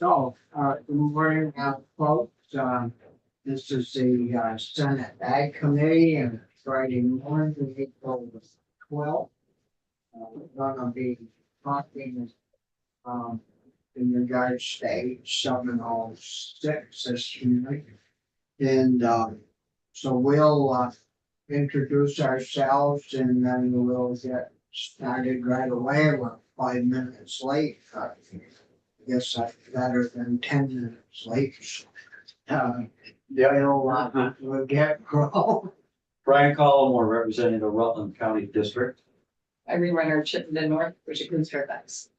Good morning, folks. This is the Senate Ag Committee, and Friday morning, April 12th. We're going to be talking in regards to H706 this morning. And so we'll introduce ourselves and then we'll get started right away. We're 5 minutes late. I guess that's better than 10 minutes late. We'll get going. Brian Collmore, representing the Rutland County District. Irene Renner, Chittenden North, which includes Fairfax.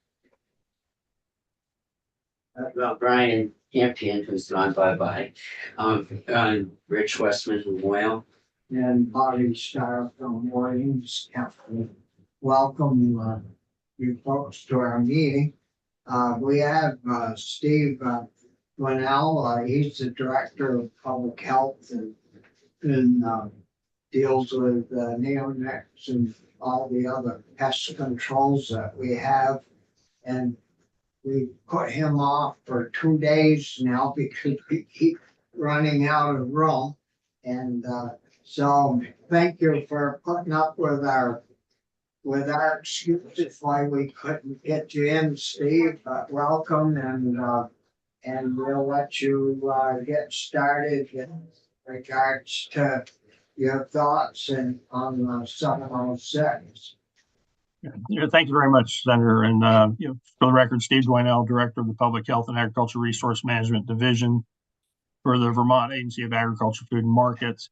Well, Brian Campion, who's gone bye-bye. Rich Westman from Whale. And Bobby Starr from Williams County. Welcome, you folks to our meeting. We have Steve Winnell. He's the Director of Public Health and deals with neonics and all the other pest controls that we have. And we put him off for 2 days now because we keep running out of room. And so thank you for putting up with our excuses why we couldn't get you in, Steve. But welcome, and we'll let you get started in regards to your thoughts and on 706. Yeah, thank you very much, Senator. And for the record, Steve Dwinell, Director of the Public Health and Agriculture Resource Management Division for the Vermont Agency of Agriculture, Food and Markets.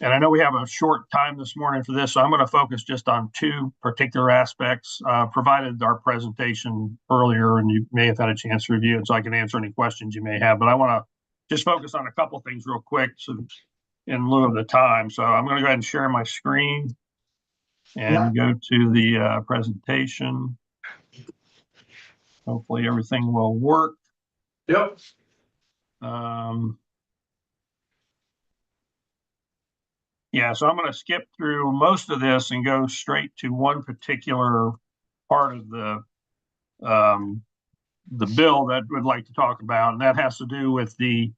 And I know we have a short time this morning for this, so I'm going to focus just on two particular aspects. Provided our presentation earlier, and you may have had a chance to review it, so I can answer any questions you may have. But I want to just focus on a couple things real quick, so in lieu of the time. So I'm going to go ahead and share my screen and go to the presentation. Hopefully everything will work. Yep. Yeah, so I'm going to skip through most of this and go straight to one particular part of the bill that we'd like to talk about, and that has to do with the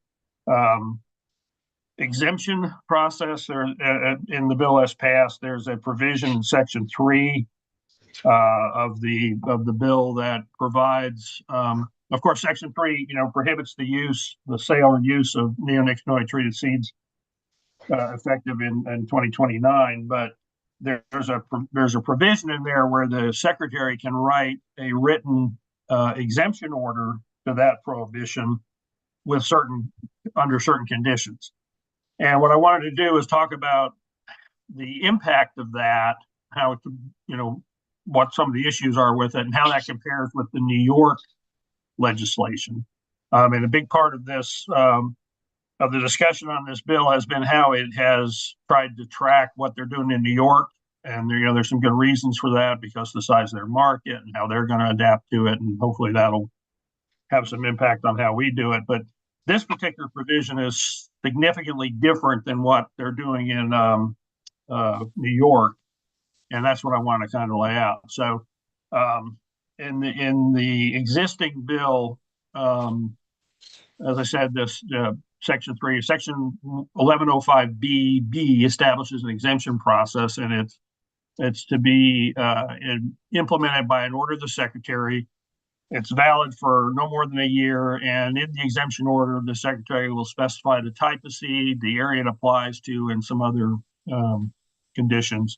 exemption process. There, in the bill as passed, there's a provision in Section 3 of the bill that provides, of course, Section 3, prohibits the sale or use of neonicotinoid treated seeds effective in 2029. But there's a provision in there where the secretary can write a written exemption order to that prohibition with under certain conditions. And what I wanted to do is talk about the impact of that, how what some of the issues are with it, and how that compares with the New York legislation. And a big part of this, of the discussion on this bill, has been how it has tried to track what they're doing in New York. And there's some good reasons for that, because of the size of their market and how they're going to adapt to it. And hopefully that'll have some impact on how we do it. But this particular provision is significantly different than what they're doing in New York. And that's what I want to kind of lay out. So in the existing bill, as I said, this Section 3, Section 1105BB establishes an exemption process, and it's to be implemented by an order of the secretary. It's valid for no more than a year, and in the exemption order, the secretary will specify the type of seed, the area it applies to, and some other conditions.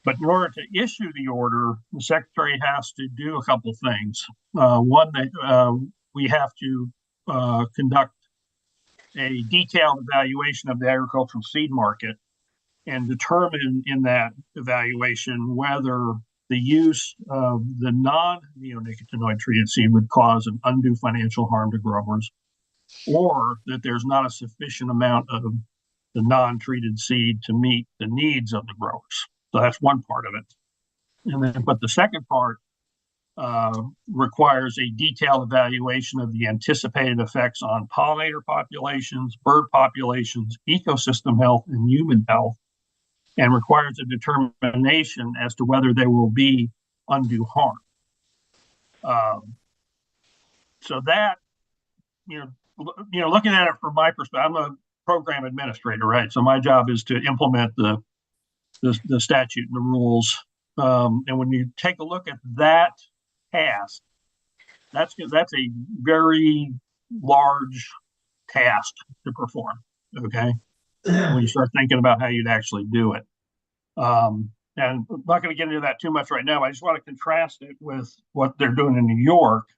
But in order to issue the order, the secretary has to do a couple things. One, we have to conduct a detailed evaluation of the agricultural seed market and determine in that evaluation whether the use of the non-neonicotinoid treated seed would cause an undue financial harm to growers, or that there's not a sufficient amount of the non-treated seed to meet the needs of the growers. So that's one part of it. But the second part requires a detailed evaluation of the anticipated effects on pollinator populations, bird populations, ecosystem health, and human health, and requires a determination as to whether there will be undue harm. So that looking at it from my perspective, I'm a program administrator, right? So my job is to implement the statute and the rules. And when you take a look at that task, that's a very large task to perform. Okay, when you start thinking about how you'd actually do it. And I'm not going to get into that too much right now. I just want to contrast it with what they're doing in New York,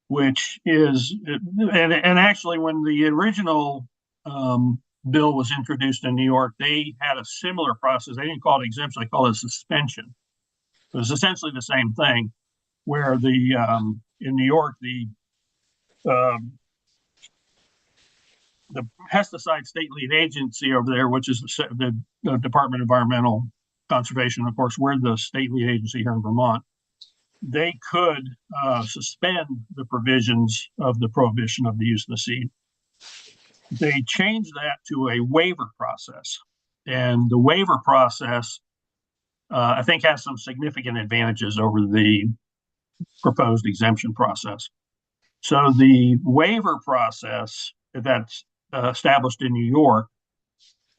which is, and actually when the original bill was introduced in New York, they had a similar process. They didn't call it exemption, they called it suspension. It was essentially the same thing, where in New York, the pesticide state lead agency over there, which is the Department of Environmental Conservation, of course, we're the state lead agency here in Vermont. They could suspend the provisions of the prohibition of the use of the seed. They changed that to a waiver process. And the waiver process, I think, has some significant advantages over the proposed exemption process. So the waiver process that's established in New York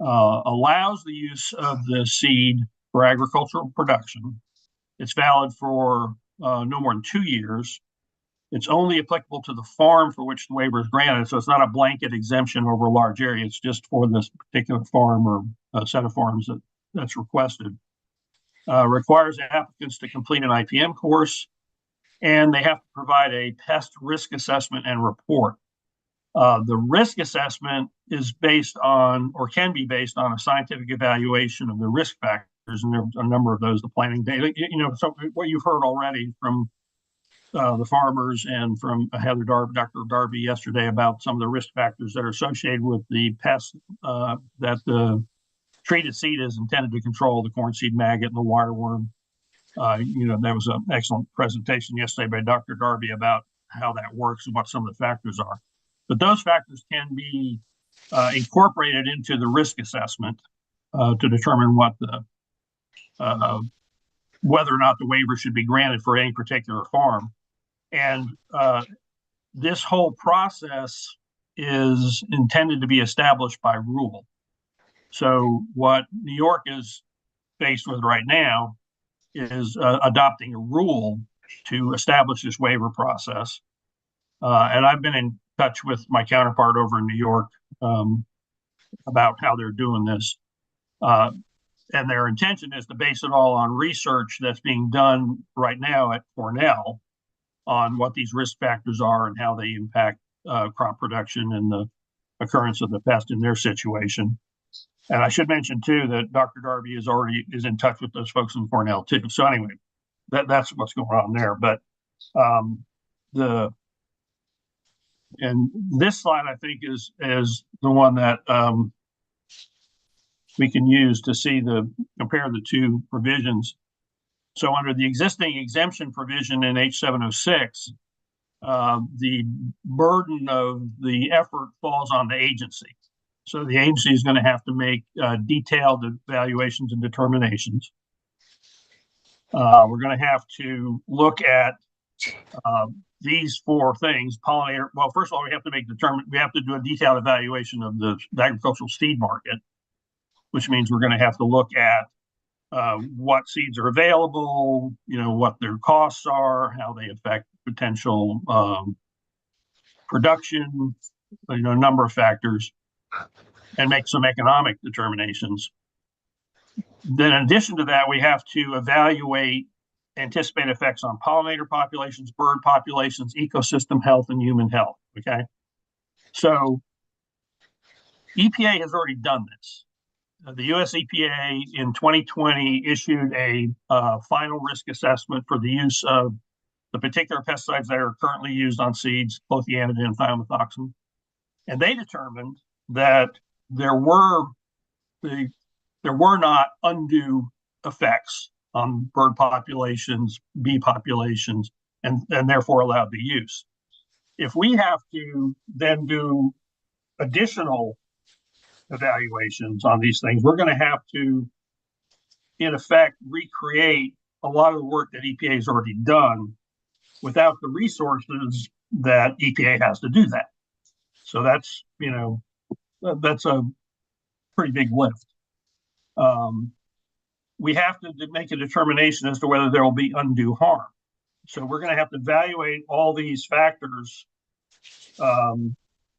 allows the use of the seed for agricultural production. It's valid for no more than 2 years. It's only applicable to the farm for which the waiver is granted. So it's not a blanket exemption over a large area. It's just for this particular farm or set of farms that's requested. Requires applicants to complete an IPM course, and they have to provide a pest risk assessment and report. The risk assessment is based on, or can be based on, a scientific evaluation of the risk factors, and there are a number of those, the planting data, so what you've heard already from the farmers and from Dr. Darby yesterday about some of the risk factors that are associated with the pests that the treated seed is intended to control, the corn seed maggot and the wireworm. There was an excellent presentation yesterday by Dr. Darby about how that works and what some of the factors are. But those factors can be incorporated into the risk assessment to determine what whether or not the waiver should be granted for any particular farm. And this whole process is intended to be established by rule. So what New York is faced with right now is adopting a rule to establish this waiver process. And I've been in touch with my counterpart over in New York about how they're doing this. And their intention is to base it all on research that's being done right now at Cornell on what these risk factors are and how they impact crop production and the occurrence of the pest in their situation. And I should mention too that Dr. Darby is in touch with those folks in Cornell too. So anyway, that's what's going on there. But and this slide, I think, is the one that we can use to compare the two provisions. So under the existing exemption provision in H706, the burden of the effort falls on the agency. So the agency is going to have to make detailed evaluations and determinations. We're going to have to look at these four things. Pollinator. Well, first of all, we have to do a detailed evaluation of the agricultural seed market, which means we're going to have to look at what seeds are available, what their costs are, how they affect potential production, a number of factors, and make some economic determinations. Then in addition to that, we have to evaluate anticipated effects on pollinator populations, bird populations, ecosystem health, and human health. Okay. So EPA has already done this. The US EPA in 2020 issued a final risk assessment for the use of the particular pesticides that are currently used on seeds, clothianidin and thiamethoxam. And they determined that there were not undue effects on bird populations, bee populations, and therefore allowed the use. If we have to then do additional evaluations on these things, we're going to have to, in effect, recreate a lot of the work that EPA has already done without the resources that EPA has to do that. So that's, that's a pretty big lift. We have to make a determination as to whether there will be undue harm. So we're going to have to evaluate all these factors, and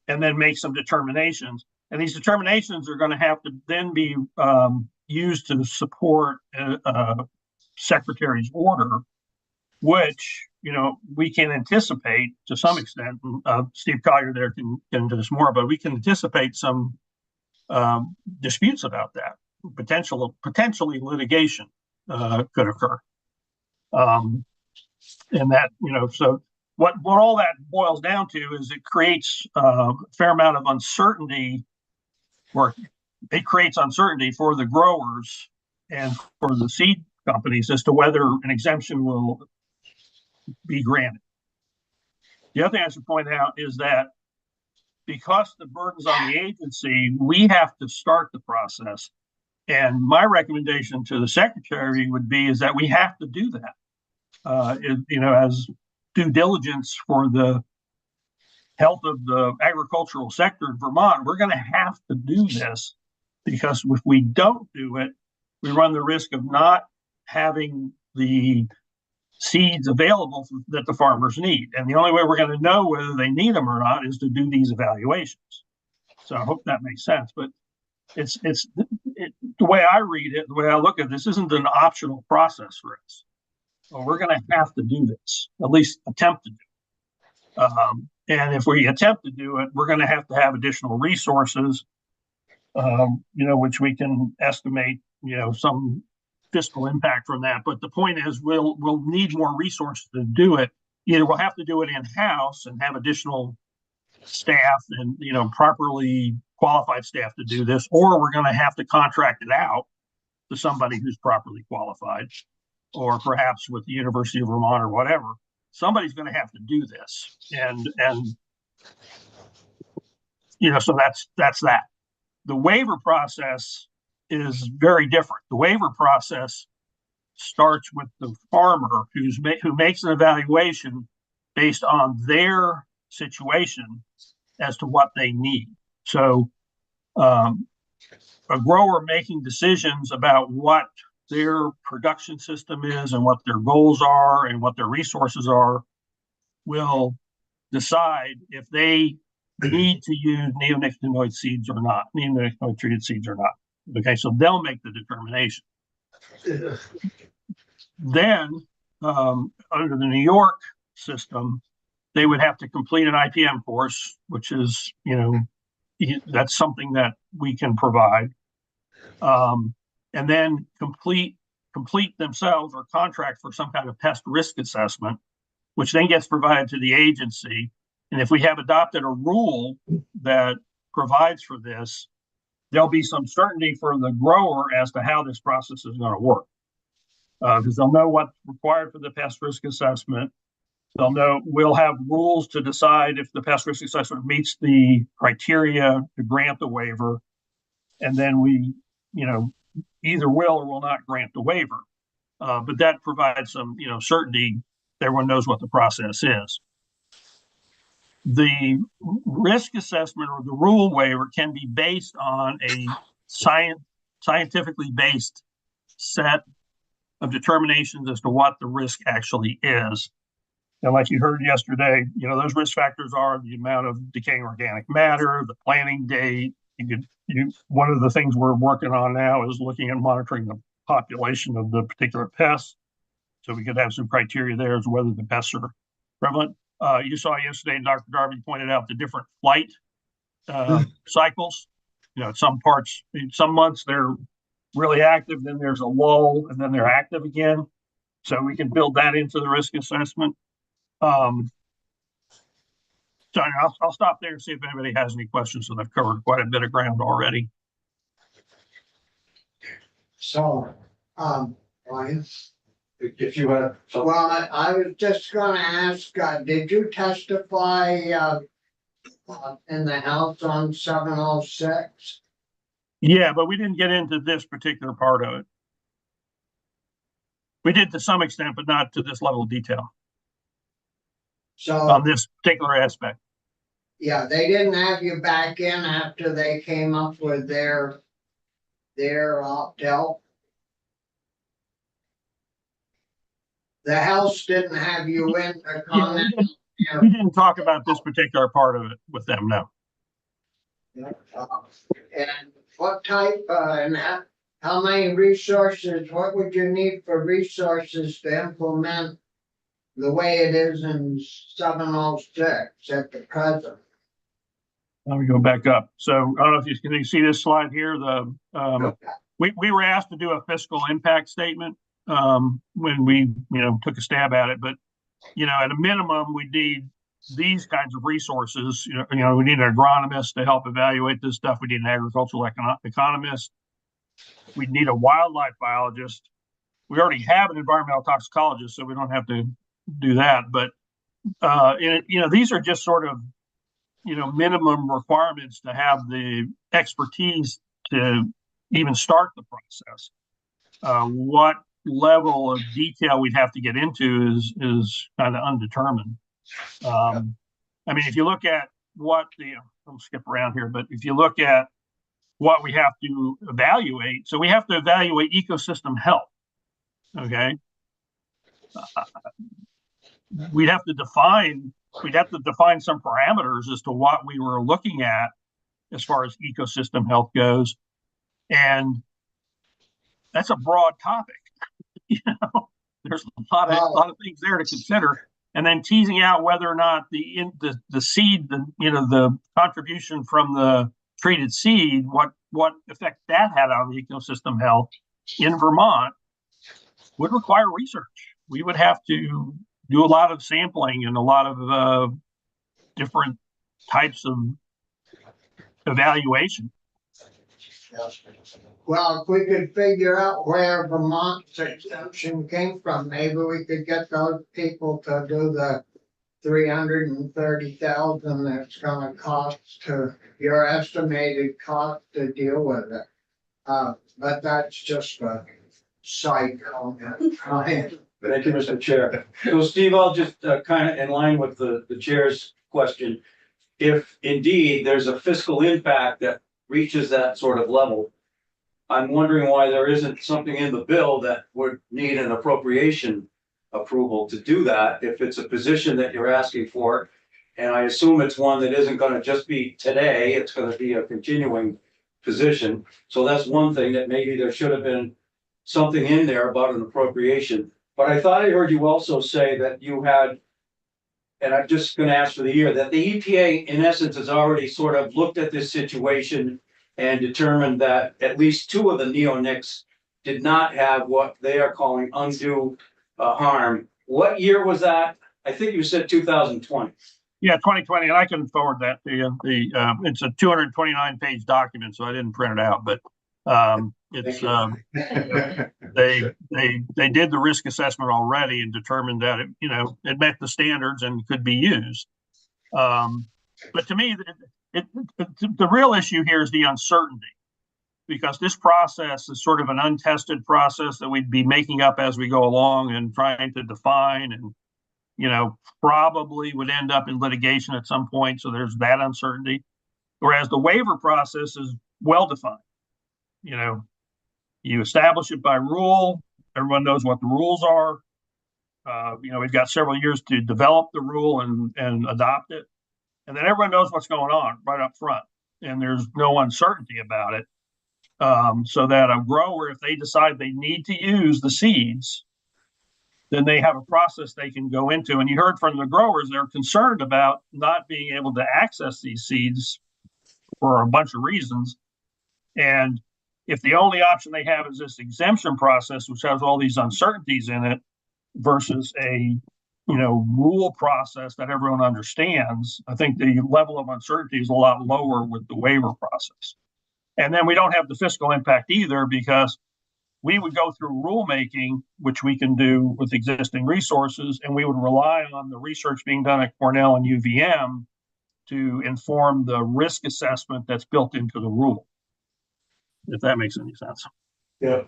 then make some determinations. And these determinations are going to have to then be used to support a secretary's order, which, we can anticipate to some extent. Steve Collier there can do this more, but we can anticipate some disputes about that. Potentially litigation could occur. And that, so what all that boils down to is it creates a fair amount of uncertainty, or it creates uncertainty for the growers and for the seed companies as to whether an exemption will be granted. The other thing I should point out is that because the burden's on the agency, we have to start the process. And my recommendation to the secretary would be is that we have to do that, as due diligence for the health of the agricultural sector in Vermont. We're going to have to do this, because if we don't do it, we run the risk of not having the seeds available that the farmers need. And the only way we're going to know whether they need them or not is to do these evaluations. So I hope that makes sense. But it's the way I read it, the way I look at this, isn't an optional process for us. Well, we're going to have to do this, at least attempt to do it. And if we attempt to do it, we're going to have additional resources, which we can estimate, some fiscal impact from that. But the point is, we'll need more resources to do it. Either we'll have to do it in-house and have additional staff and, properly qualified staff to do this, or we're going to have to contract it out to somebody who's properly qualified, or perhaps with the University of Vermont or whatever. Somebody's going to have to do this. And so that's that. The waiver process is very different. The waiver process starts with the farmer who makes an evaluation based on their situation as to what they need. So a grower making decisions about what their production system is and what their goals are and what their resources are will decide if they need to use neonicotinoid seeds or not, neonicotinoid treated seeds or not. Okay, so they'll make the determination. Then, under the New York system, they would have to complete an IPM course, which is, that's something that we can provide. And then complete themselves or contract for some kind of pest risk assessment, which then gets provided to the agency. And if we have adopted a rule that provides for this, there'll be some certainty for the grower as to how this process is going to work. Because they'll know what's required for the pest risk assessment. We'll have rules to decide if the pest risk assessment meets the criteria to grant the waiver. And then we, either will or will not grant the waiver. But that provides some, certainty. Everyone knows what the process is. The risk assessment or the rule waiver can be based on a scientifically based set of determinations as to what the risk actually is. And like you heard yesterday, those risk factors are the amount of decaying organic matter, the planting date. One of the things we're working on now is looking at monitoring the population of the particular pests. So we could have some criteria there as to whether the pests are prevalent. You saw yesterday, and Dr. Darby pointed out the different flight cycles. Some months they're really active, then there's a lull, and then they're active again. So we can build that into the risk assessment. So I'll stop there and see if anybody has any questions. So I've covered quite a bit of ground already. So, Ryan? If you have something. Well, I was just gonna ask, did you testify, in the House on 706? Yeah, but we didn't get into this particular part of it. We did to some extent, but not to this level of detail. So, on this particular aspect. yeah, they didn't have you back in after they came up with their opt-out. The House didn't have you in to Yeah, comment. we didn't talk about this particular part of it with them, no. And what type, and how many resources, what would you need for resources to implement the way it is in 706 at the present? Let me go back up. So I don't know if can you see this slide here? We were asked to do a fiscal impact statement when we, took a stab at it, but at a minimum, we need these kinds of resources. We need an agronomist to help evaluate this stuff. We need an agricultural economist. We need a wildlife biologist. We already have an environmental toxicologist, so we don't have to do that. But these are just sort of minimum requirements to have the expertise to even start the process. What level of detail we'd have to get into is kind of undetermined. I mean, if you look at what I'll skip around here, but if you look at what we have to evaluate, so we have to evaluate ecosystem health. Okay. We'd have to define some parameters as to what we were looking at as far as ecosystem health goes. And that's a broad topic. There's a lot of things there to consider. And then teasing out whether or not the seed, the contribution from the treated seed, what effect that had on the ecosystem health in Vermont would require research. We would have to do a lot of sampling and a lot of different types of evaluation. Well, if we could figure out where Vermont's exemption came from, maybe we could get those people to do the 330,000 that's gonna cost to your estimated cost to deal with it. But that's just a side comment. Thank you, Mr. Chair. So Steve, I'll just kind of in line with the chair's question. If indeed there's a fiscal impact that reaches that sort of level, I'm wondering why there isn't something in the bill that would need an appropriation approval to do that if it's a position that you're asking for. And I assume it's one that isn't going to just be today, it's going to be a continuing position. So that's one thing that maybe there should have been something in there about an appropriation. But I thought I heard you also say that you had, and I'm just going to ask for the year, that the EPA in essence has already sort of looked at this situation and determined that at least 2 of the neonics did not have what they are calling undue harm. What year was that? I think you said 2020. Yeah, 2020, and I can forward that to you. It's a 229-page document, so I didn't print it out, but it's they did the risk assessment already and determined that it met the standards and could be used. But to me, the real issue here is the uncertainty, because this process is sort of an untested process that we'd be making up as we go along and trying to define, and probably would end up in litigation at some point. So there's that uncertainty. Whereas the waiver process is well defined. You establish it by rule. Everyone knows what the rules are. We've got several years to develop the rule and adopt it. And then everyone knows what's going on right up front. And there's no uncertainty about it. So that a grower, if they decide they need to use the seeds, then they have a process they can go into. And you heard from the growers, they're concerned about not being able to access these seeds for a bunch of reasons. And if the only option they have is this exemption process, which has all these uncertainties in it, versus a rule process that everyone understands, I think the level of uncertainty is a lot lower with the waiver process. And then we don't have the fiscal impact either, because we would go through rulemaking, which we can do with existing resources, and we would rely on the research being done at Cornell and UVM to inform the risk assessment that's built into the rule, if that makes any sense. Yeah.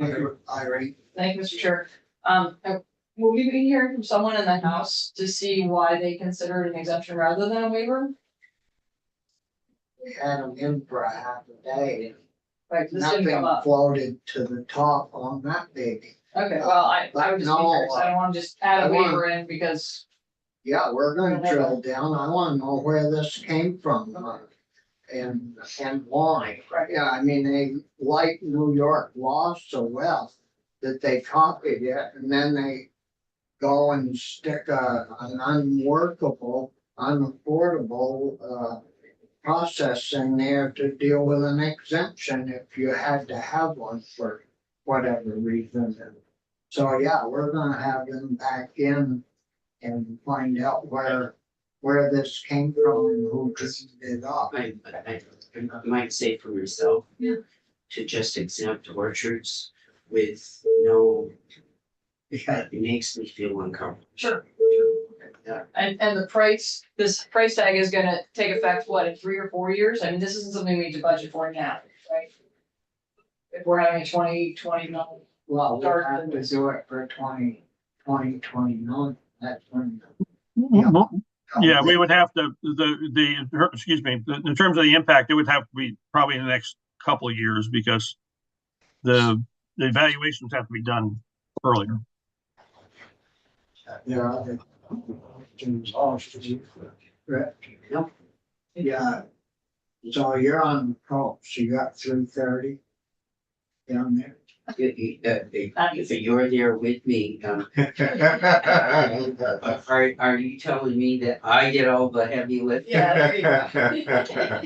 Irene. Thank you, Mr. Chair. will we be hearing from someone in the house to see why they consider it an exemption rather than a waiver? We had them in for a half a day. Like, this didn't Nothing come up. floated to the top on that baby. Okay, well, I would just be No, curious. I don't wanna just add I a want- waiver in because, Yeah, we're gonna drill down. I wanna know where this came from, and why. Right. Yeah, I mean, they like New York law so well that they copied it and then they go and stick an unworkable, unaffordable, process in there to deal with an exemption if you had to have one for whatever reason. So, yeah, we're gonna have them back in and find out where this came from and who dreamed it up. I might say for myself. Yeah. To just exempt orchards with no, it makes me feel uncomfortable. sure. Yeah. And the this price tag is gonna take effect, what, in 3 or 4 years? I mean, this isn't something we need to budget for now, right? If we're having a 2029, Well, we'll have to do it for 2029. That's when. Yeah, we would have to, excuse me, in terms of the impact, it would have to be probably in the next couple of years because the evaluations have to be done earlier. There are other. Yep. Yeah. So you're on the call, so you got 3:30 down there. If you're there with me, are you telling me that I get all the heavy lifting? yeah, there you go.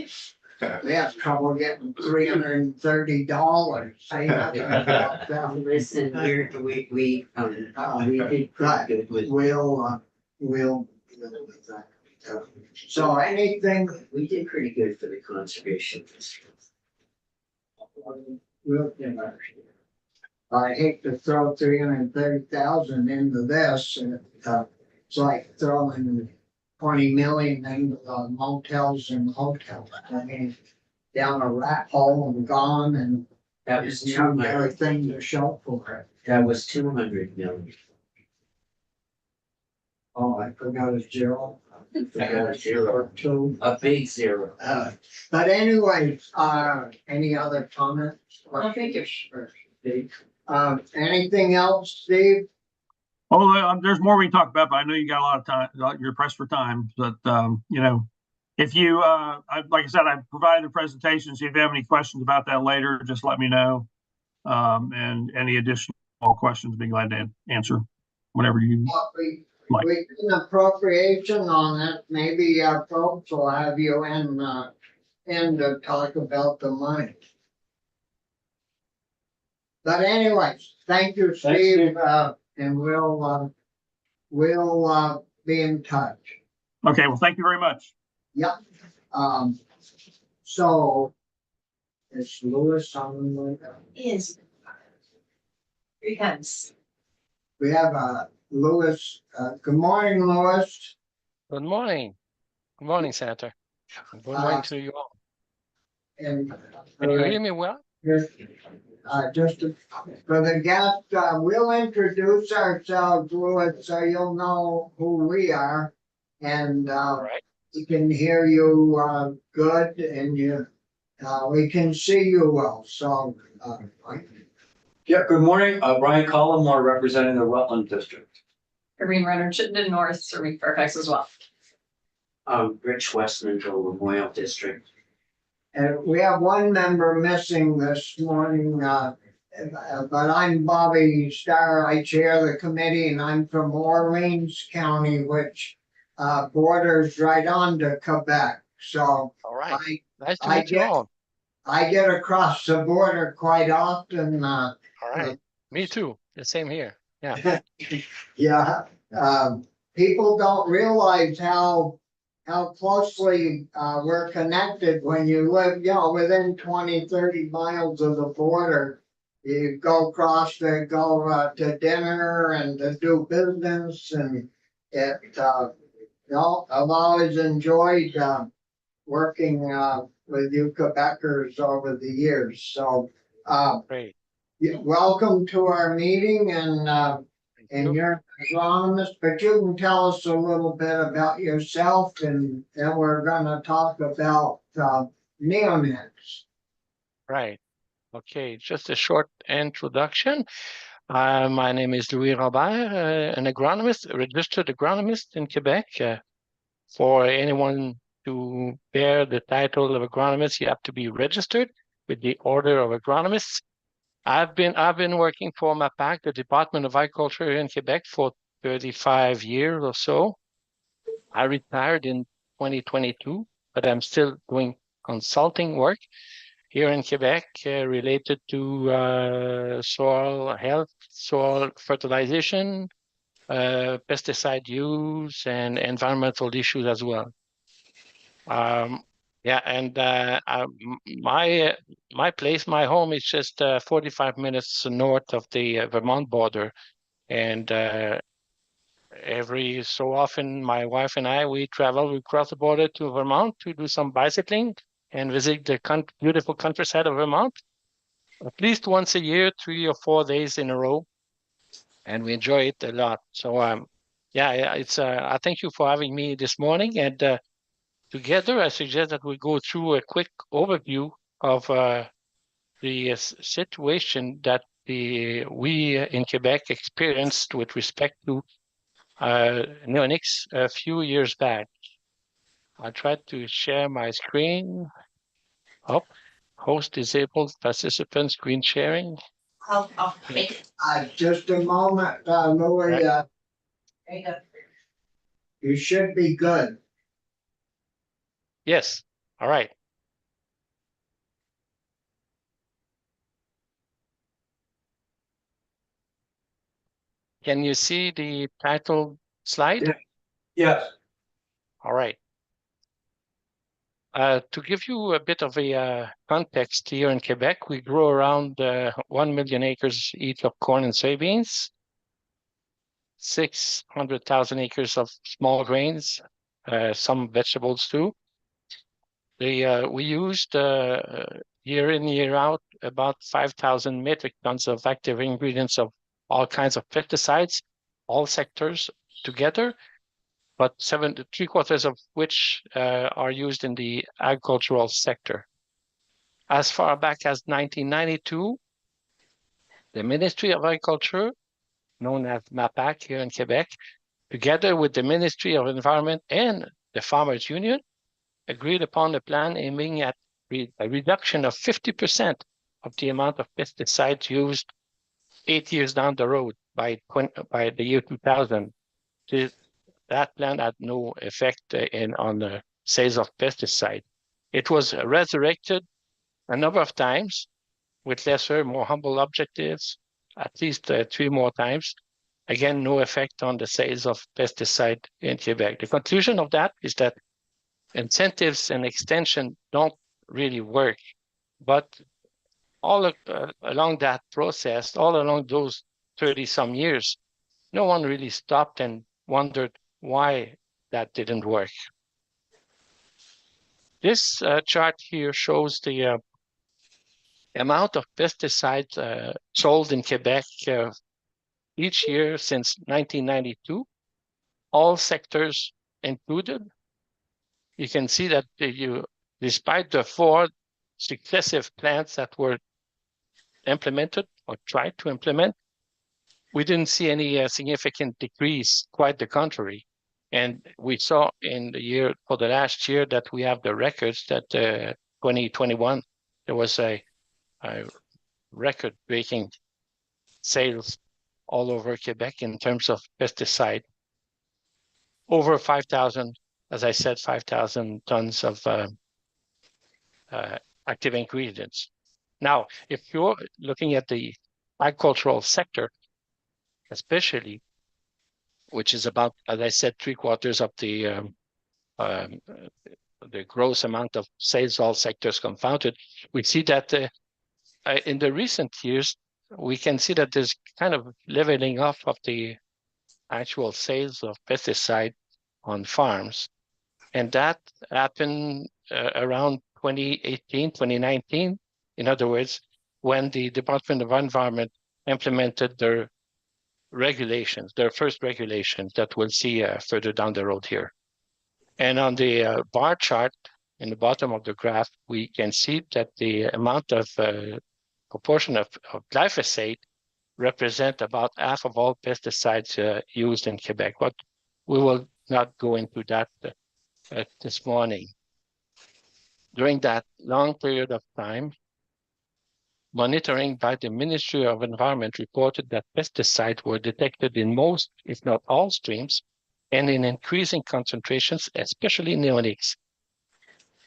We have trouble getting $330. Listen, we did pretty good with, We'll deal with that. So anything, we did pretty good for the conservation district. we'll, I hate to throw 330,000 into this, it's like throwing 20 million into the motels and hotels. I mean, down a rat hole and gone and That was you have 200, everything to show for it. that was 200 million. Oh, I forgot a zero. Forgot a zero. Or two. A big zero. But anyways, any other comments? No, thank you. For Steve? Anything else, Steve? Oh, there's more we can talk about, but I know you got a lot of time, you're pressed for time, but, if you, like I said, I provided the presentation, so if you have any questions about that later, just let me know. And any additional questions, be glad to answer whatever you. Mike. We did an appropriation on it, maybe our folks will have you in to talk about the money. But anyways, thank you, Thanks, Steve, Steve. and we'll be in touch. Okay, well, thank you very much. So is Louis on the way? Is. Here he comes. We have Louis, good morning, Louis. Good morning. Good morning, Senator. Good morning to you all. And Can you hear me well? just for the guest, we'll introduce ourselves, Louis, so you'll know who we are. And All right. we can hear you good and we can see you well, so. Yeah, good morning, Brian Collmore representing the Rutland District. Irene Renner, Chittenden North, serving Fairfax as well. Rich Westman, the Memorial District. And we have one member missing this morning, but I'm Bobby Starr. I chair the committee and I'm from Orleans County, which borders right on to Quebec. So All right. Nice to I meet you get- all. I get across the border quite often. All right. Me too. The same here. Yeah, people don't realize how closely we're connected when you live, within 20, 30 miles of the border. You go across to go to dinner and to do business and I've always enjoyed working with you Quebecers over the years. So Great. welcome to our meeting and Thank you. you're agronomist, but you can tell us a little bit about yourself and then we're gonna talk about, neonics. Right. Okay, just a short introduction. My name is Louis Robert, an agronomist, a registered agronomist in Quebec. For anyone to bear the title of agronomist, you have to be registered with the Order of Agronomists. I've been working for MAPAC, the Department of Agriculture in Quebec, for 35 years or so. I retired in 2022, but I'm still doing consulting work here in Quebec related to soil health, soil fertilization, pesticide use, and environmental issues as well. Yeah, and my place, my home is just 45 minutes north of the Vermont border, and every so often, my wife and I, we cross the border to Vermont to do some bicycling and visit the beautiful countryside of Vermont, at least once a year, 3 or 4 days in a row, and we enjoy it a lot. So, yeah, it's I thank you for having me this morning, and together, I suggest that we go through a quick overview of the situation that we in Quebec experienced with respect to neonics a few years back. I tried to share my screen. Oh, host disabled participant screen sharing. Just a moment, Louis, Right. you should be good. Yes. All right. Can you see the title slide? Yeah. Yes. All right. To give you a bit of a context here in Quebec, we grow around 1 million acres each of corn and soybeans, 600,000 acres of small grains, some vegetables too. We used year in, year out about 5,000 metric tons of active ingredients of all kinds of pesticides, all sectors together, but 3/4 of which are used in the agricultural sector. As far back as 1992, the Ministry of Agriculture, known as MAPAC here in Quebec, together with the Ministry of Environment and the Farmers Union, agreed upon a plan aiming at a reduction of 50% of the amount of pesticides used 8 years down the road by the year 2000. That plan had no effect on the sales of pesticide. It was resurrected a number of times with lesser, more humble objectives, at least 3 more times. Again, no effect on the sales of pesticide in Quebec. The conclusion of that is that incentives and extension don't really work, but all along that process, all along those 30-some years, no one really stopped and wondered why that didn't work. This chart here shows the amount of pesticides sold in Quebec each year since 1992, all sectors included. You can see that despite the 4 successive plans that were implemented or tried to implement, we didn't see any significant decrease, quite the contrary. And we saw for the last year that we have the records that 2021, there was a record-breaking sales all over Quebec in terms of pesticide. Over 5,000, as I said, 5,000 tons of active ingredients. Now, if you're looking at the agricultural sector, especially, which is about, as I said, 3/4 of the gross amount of sales, all sectors confounded, we see that in the recent years, we can see that there's kind of leveling off of the actual sales of pesticide on farms. And that happened around 2018, 2019. In other words, when the Department of Environment implemented their regulations, their first regulations that we'll see further down the road here. And on the bar chart in the bottom of the graph, we can see that the amount of proportion of glyphosate represent about half of all pesticides used in Quebec. But we will not go into that this morning. During that long period of time, monitoring by the Ministry of Environment reported that pesticides were detected in most, if not all, streams and in increasing concentrations, especially neonics.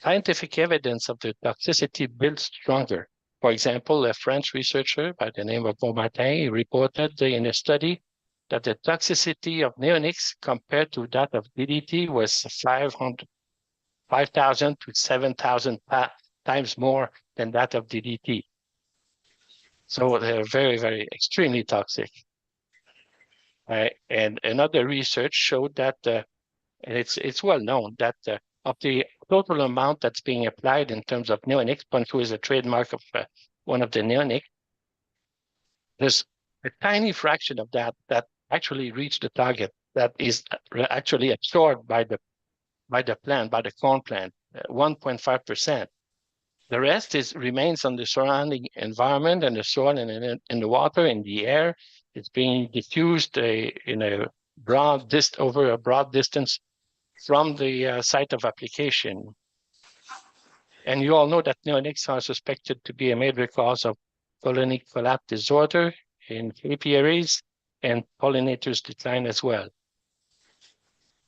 Scientific evidence of the toxicity builds stronger. For example, a French researcher by the name of Beaumartin reported in a study that the toxicity of neonics compared to that of DDT was 5,000 to 7,000 times more than that of DDT. So they're very, very extremely toxic. And another research showed that, and it's well known that of the total amount that's being applied in terms of neonics, Poncho is a trademark of one of the neonics, there's a tiny fraction of that actually reached the target that is actually absorbed by the plant, by the corn plant, 1.5%. The rest remains on the surrounding environment and the soil and in the water, in the air. It's being diffused in a over a broad distance from the site of application. And you all know that neonics are suspected to be a major cause of colony collapse disorder in apiaries and pollinators decline as well.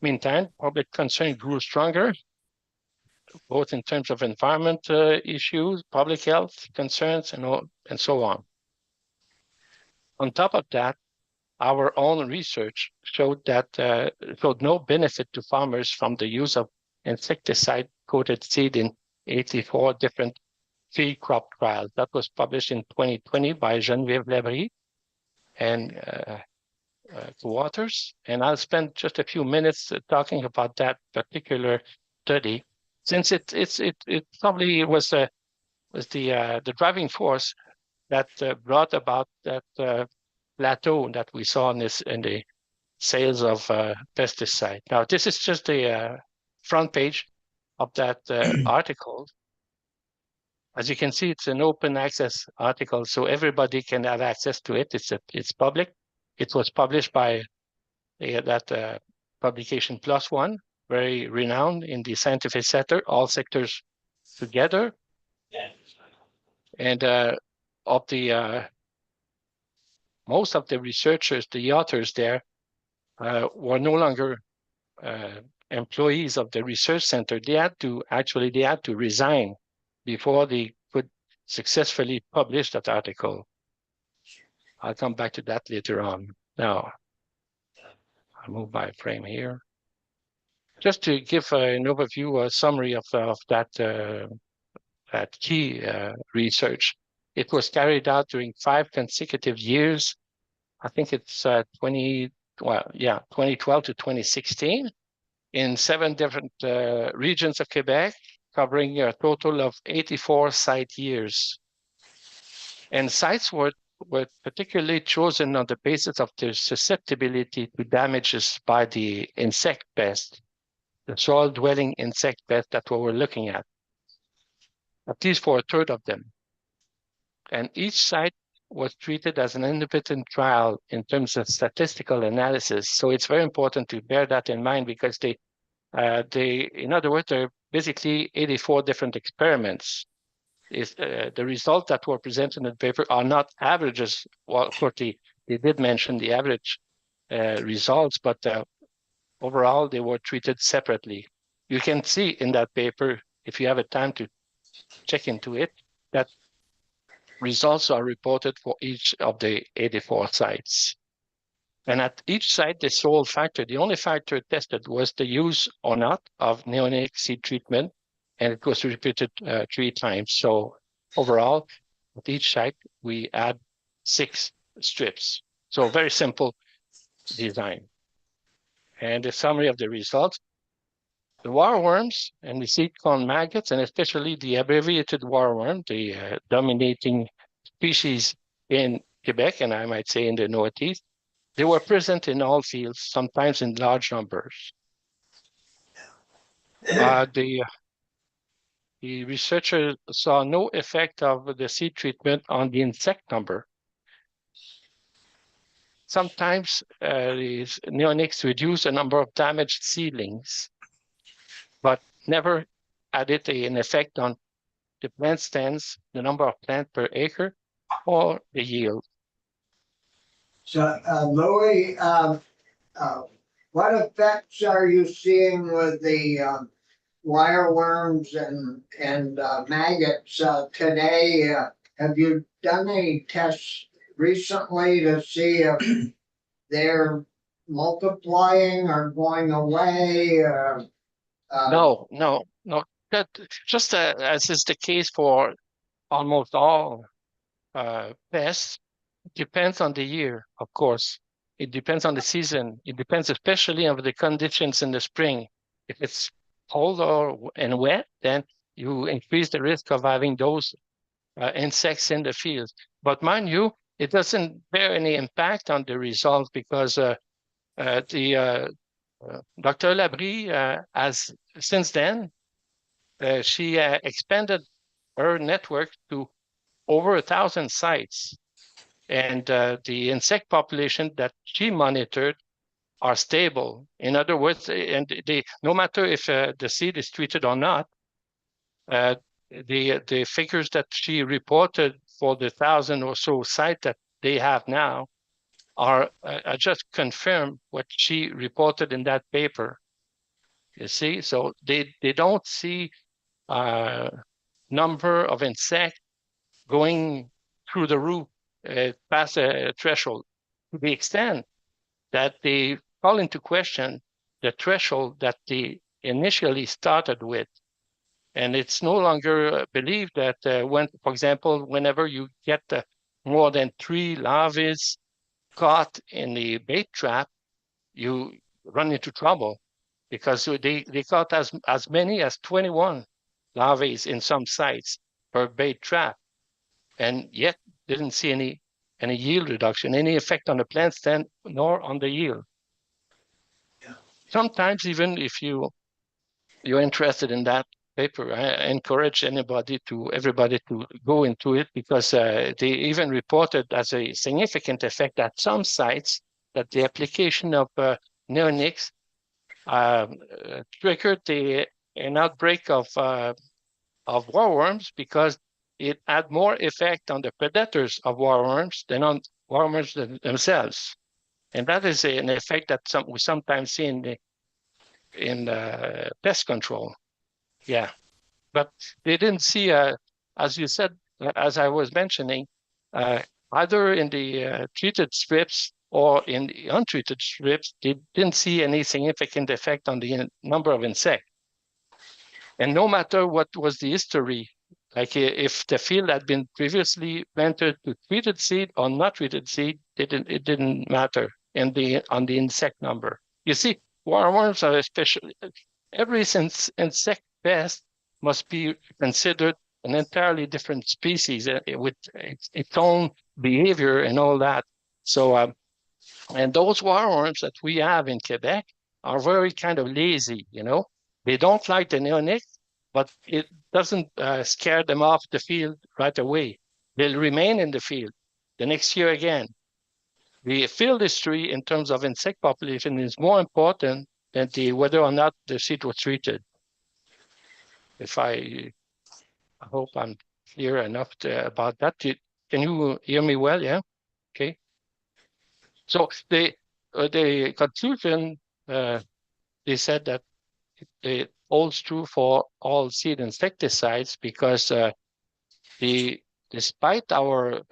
Meantime, public concern grew stronger, both in terms of environment issues, public health concerns, and so on. On top of that, our own research showed no benefit to farmers from the use of insecticide-coated seed in 84 different field crop trials. That was published in 2020 by Geneviève Labrie and co-authors. And I'll spend just a few minutes talking about that particular study, since it probably was the driving force that brought about that plateau that we saw in the sales of pesticide. Now, this is just the front page of that article. As you can see, it's an open access article, so everybody can have access to it. It's public. It was published by that publication PLOS ONE, very renowned in the scientific sector, all sectors together. And of the most of the researchers, the authors there, were no longer employees of the research center. They had to resign before they could successfully publish that article. I'll come back to that later on. Now, I'll move my frame here. Just to give an overview, a summary of that key research. It was carried out during 5 consecutive years. I think it's 2012 to 2016 in 7 different regions of Quebec, covering a total of 84 site years. And sites were particularly chosen on the basis of their susceptibility to damages by the insect pest, the soil-dwelling insect pest that we were looking at least for a third of them. And each site was treated as an independent trial in terms of statistical analysis. So it's very important to bear that in mind, because in other words, there are basically 84 different experiments. The results that were presented in the paper are not averages. Well, of course, they did mention the average results, but overall, they were treated separately. You can see in that paper, if you have a time to check into it, that results are reported for each of the 84 sites. And at each site, the sole factor, the only factor tested was the use or not of neonic seed treatment, and it was repeated 3 times. So overall, at each site, we add 6 strips. So very simple design. And the summary of the results: the warworms and the seed corn maggots, and especially the abbreviated warworm, the dominating species in Quebec, and I might say in the Northeast, They were present in all fields, sometimes in large numbers. The researcher saw no effect of the seed treatment on the insect number. Sometimes these neonics reduce the number of damaged seedlings, but never added an effect on the plant stands, the number of plants per acre, or the yield. So, Louis, what effects are you seeing with the wireworms and maggots today? Have you done any tests recently to see if they're multiplying or going away? No. That just as is the case for almost all pests, depends on the year, of course. It depends on the season. It depends especially on the conditions in the spring. If it's cold and wet, then you increase the risk of having those insects in the field. But mind you, it doesn't bear any impact on the results because Dr. Labrie has since then she expanded her network to over 1,000 sites, and the insect population that she monitored are stable. In other words, and no matter if the seed is treated or not, the figures that she reported for the 1,000 or so sites that they have now are just confirm what she reported in that paper. You see, so they don't see number of insects going through the roof past a threshold to the extent that they call into question the threshold that they initially started with. And it's no longer believed that when, for example, whenever you get more than 3 larvae caught in the bait trap, you run into trouble because they caught as many as 21 larvae in some sites per bait trap, and yet didn't see any yield reduction, any effect on the plant stand, nor on the yield. Yeah. Sometimes even if you're interested in that paper, I encourage everybody to go into it because they even reported as a significant effect at some sites that the application of neonics triggered an outbreak of warworms because it had more effect on the predators of warworms than on warworms themselves. And that is an effect that we sometimes see in pest control. Yeah, but they didn't see, as you said, as I was mentioning, either in the treated strips or in the untreated strips, they didn't see any significant effect on the number of insects. And no matter what was the history, like if the field had been previously planted to treated seed or not treated seed, it didn't matter on the insect number. You see, warworms are especially, every insect pest must be considered an entirely different species with its own behavior and all that. So, and those warworms that we have in Quebec are very kind of lazy, you know. They don't like the neonics, but it doesn't scare them off the field right away. They'll remain in the field the next year again. The field history in terms of insect population is more important than whether or not the seed was treated. I hope I'm clear enough about that. Can you hear me well? Yeah. Okay. So the conclusion, they said that it holds true for all seed insecticides because despite our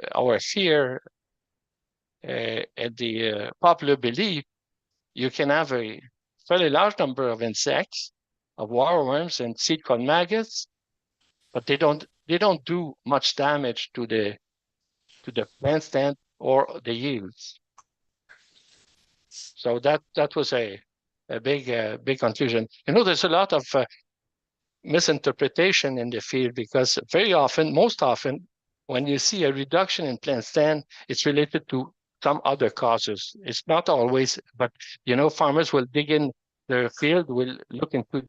fear and the popular belief, you can have a fairly large number of insects, of warworms and seed corn maggots, but they don't do much damage to the plant stand or the yields. So that was a big confusion. You know, there's a lot of misinterpretation in the field because most often, when you see a reduction in plant stand, it's related to some other causes. It's not always, but farmers will dig in their field, will look into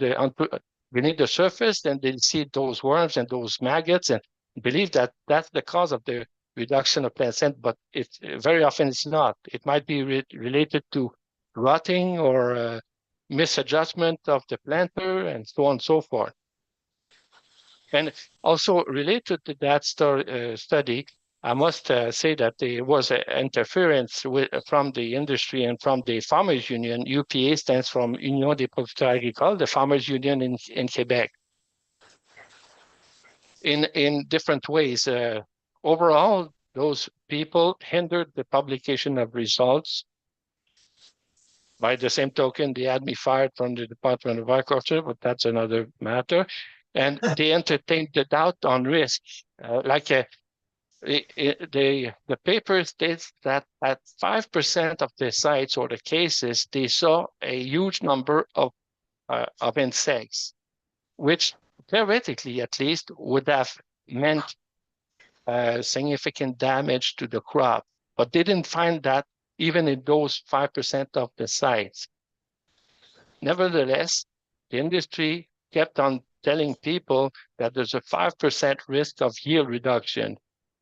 beneath the surface, then they see those worms and those maggots and believe that that's the cause of the reduction of plant scent, but it's very often it's not. It might be related to rotting or misadjustment of the planter and so on and so forth. And also related to that study, I must say that there was an interference from the industry and from the Farmers Union. UPA stands from Union des Producteurs Agricoles, the Farmers Union in Quebec, in different ways. Overall, those people hindered the publication of results. By the same token, they had me fired from the Department of Agriculture, but that's another matter. And they entertained the doubt on risk. The paper states that at 5% of the sites or the cases, they saw a huge number of insects, which theoretically at least would have meant significant damage to the crop, but they didn't find that even in those 5% of the sites. Nevertheless, the industry kept on telling people that there's a 5% risk of yield reduction.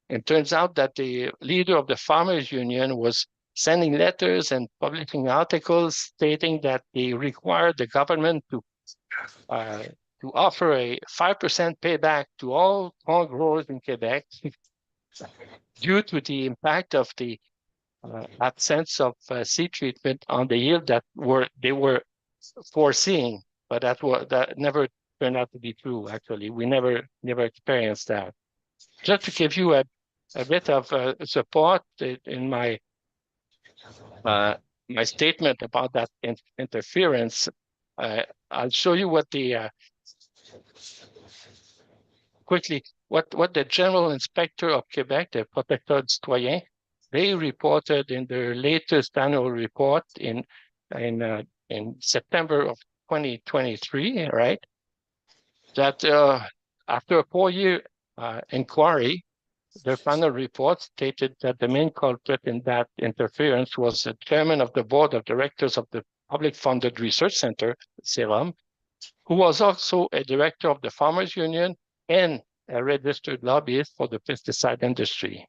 It turns out that the leader of the Farmers Union was sending letters and publishing articles stating that they required the government to offer a 5% payback to all corn growers in Quebec due to the impact of the absence of seed treatment on the yield that they were foreseeing, but that never turned out to be true. Actually, we never experienced that. Just to give you a bit of support in my my statement about that interference, I'll show you what the quickly what the General Inspector of Quebec, the Protecteur du Citoyen, they reported in their latest annual report in September of 2023, right? That after a 4-year inquiry, their final report stated that the main culprit in that interference was the chairman of the board of directors of the Public Funded Research Center, CIRUM, who was also a director of the Farmers Union and a registered lobbyist for the pesticide industry.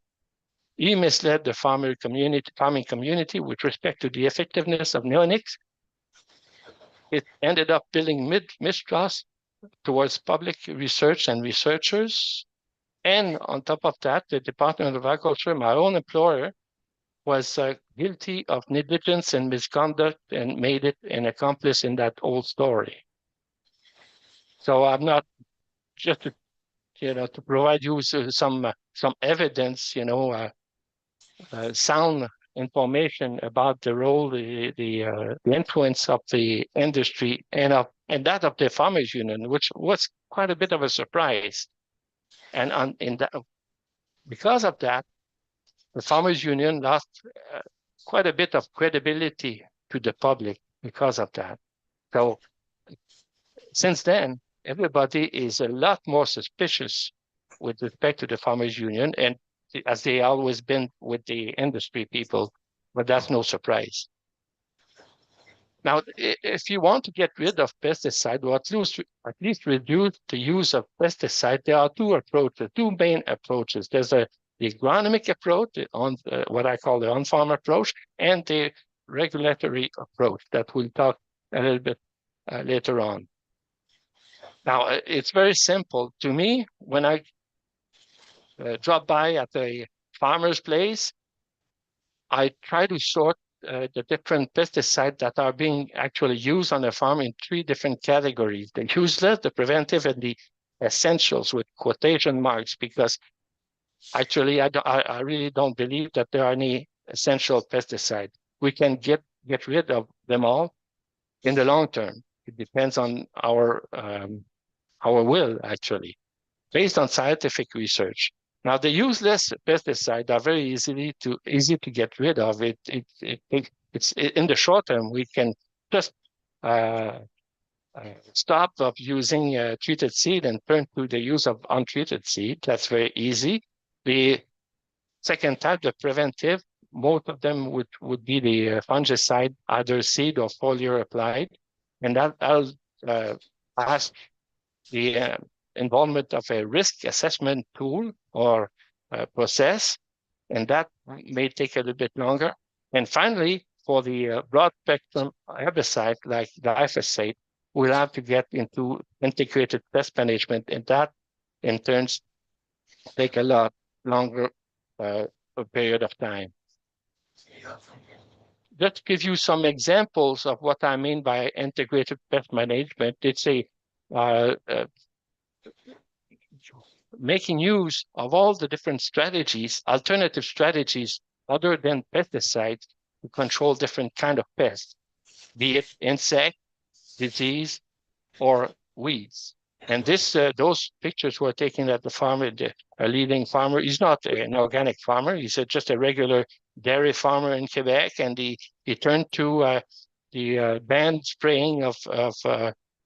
He misled the farming community with respect to the effectiveness of neonics. It ended up building mistrust towards public research and researchers. And on top of that, the Department of Agriculture, my own employer, was guilty of negligence and misconduct and made it an accomplice in that old story. So I'm not just to provide you with some evidence, sound information about the role, the influence of the industry and that of the Farmers Union, which was quite a bit of a surprise. And because of that, the Farmers Union lost quite a bit of credibility to the public because of that. So since then, everybody is a lot more suspicious with respect to the Farmers Union, and as they always been with the industry people, but that's no surprise. Now, if you want to get rid of pesticide, or at least reduce the use of pesticide, there are two main approaches. There's the agronomic approach, what I call the on-farm approach, and the regulatory approach that we'll talk a little bit later on. Now, it's very simple. To me, when I drop by at a farmer's place, I try to sort the different pesticides that are being actually used on the farm in 3 different categories: the useless, the preventive, and the essentials, with quotation marks, because actually I really don't believe that there are any essential pesticides. We can get rid of them all in the long term. It depends on our will, actually, based on scientific research. Now, the useless pesticides are very easy to get rid of. It's in the short term, we can just stop of using treated seed and turn to the use of untreated seed. That's very easy. The second type, the preventive, most of them would be the fungicide, either seed or foliar applied. And that'll pass the involvement of a risk assessment tool or process, and that may take a little bit longer. And finally, for the broad spectrum herbicide like glyphosate, we'll have to get into integrated pest management, and that in turns take a lot longer period of time. Just to give you some examples of what I mean by integrated pest management, it's a making use of all the different strategies, alternative strategies other than pesticides to control different kind of pests, be it insect, disease, or weeds. And this, those pictures were taken at the farmer, a leading farmer. He's not an organic farmer. He's just a regular dairy farmer in Quebec, and he turned to the band spraying of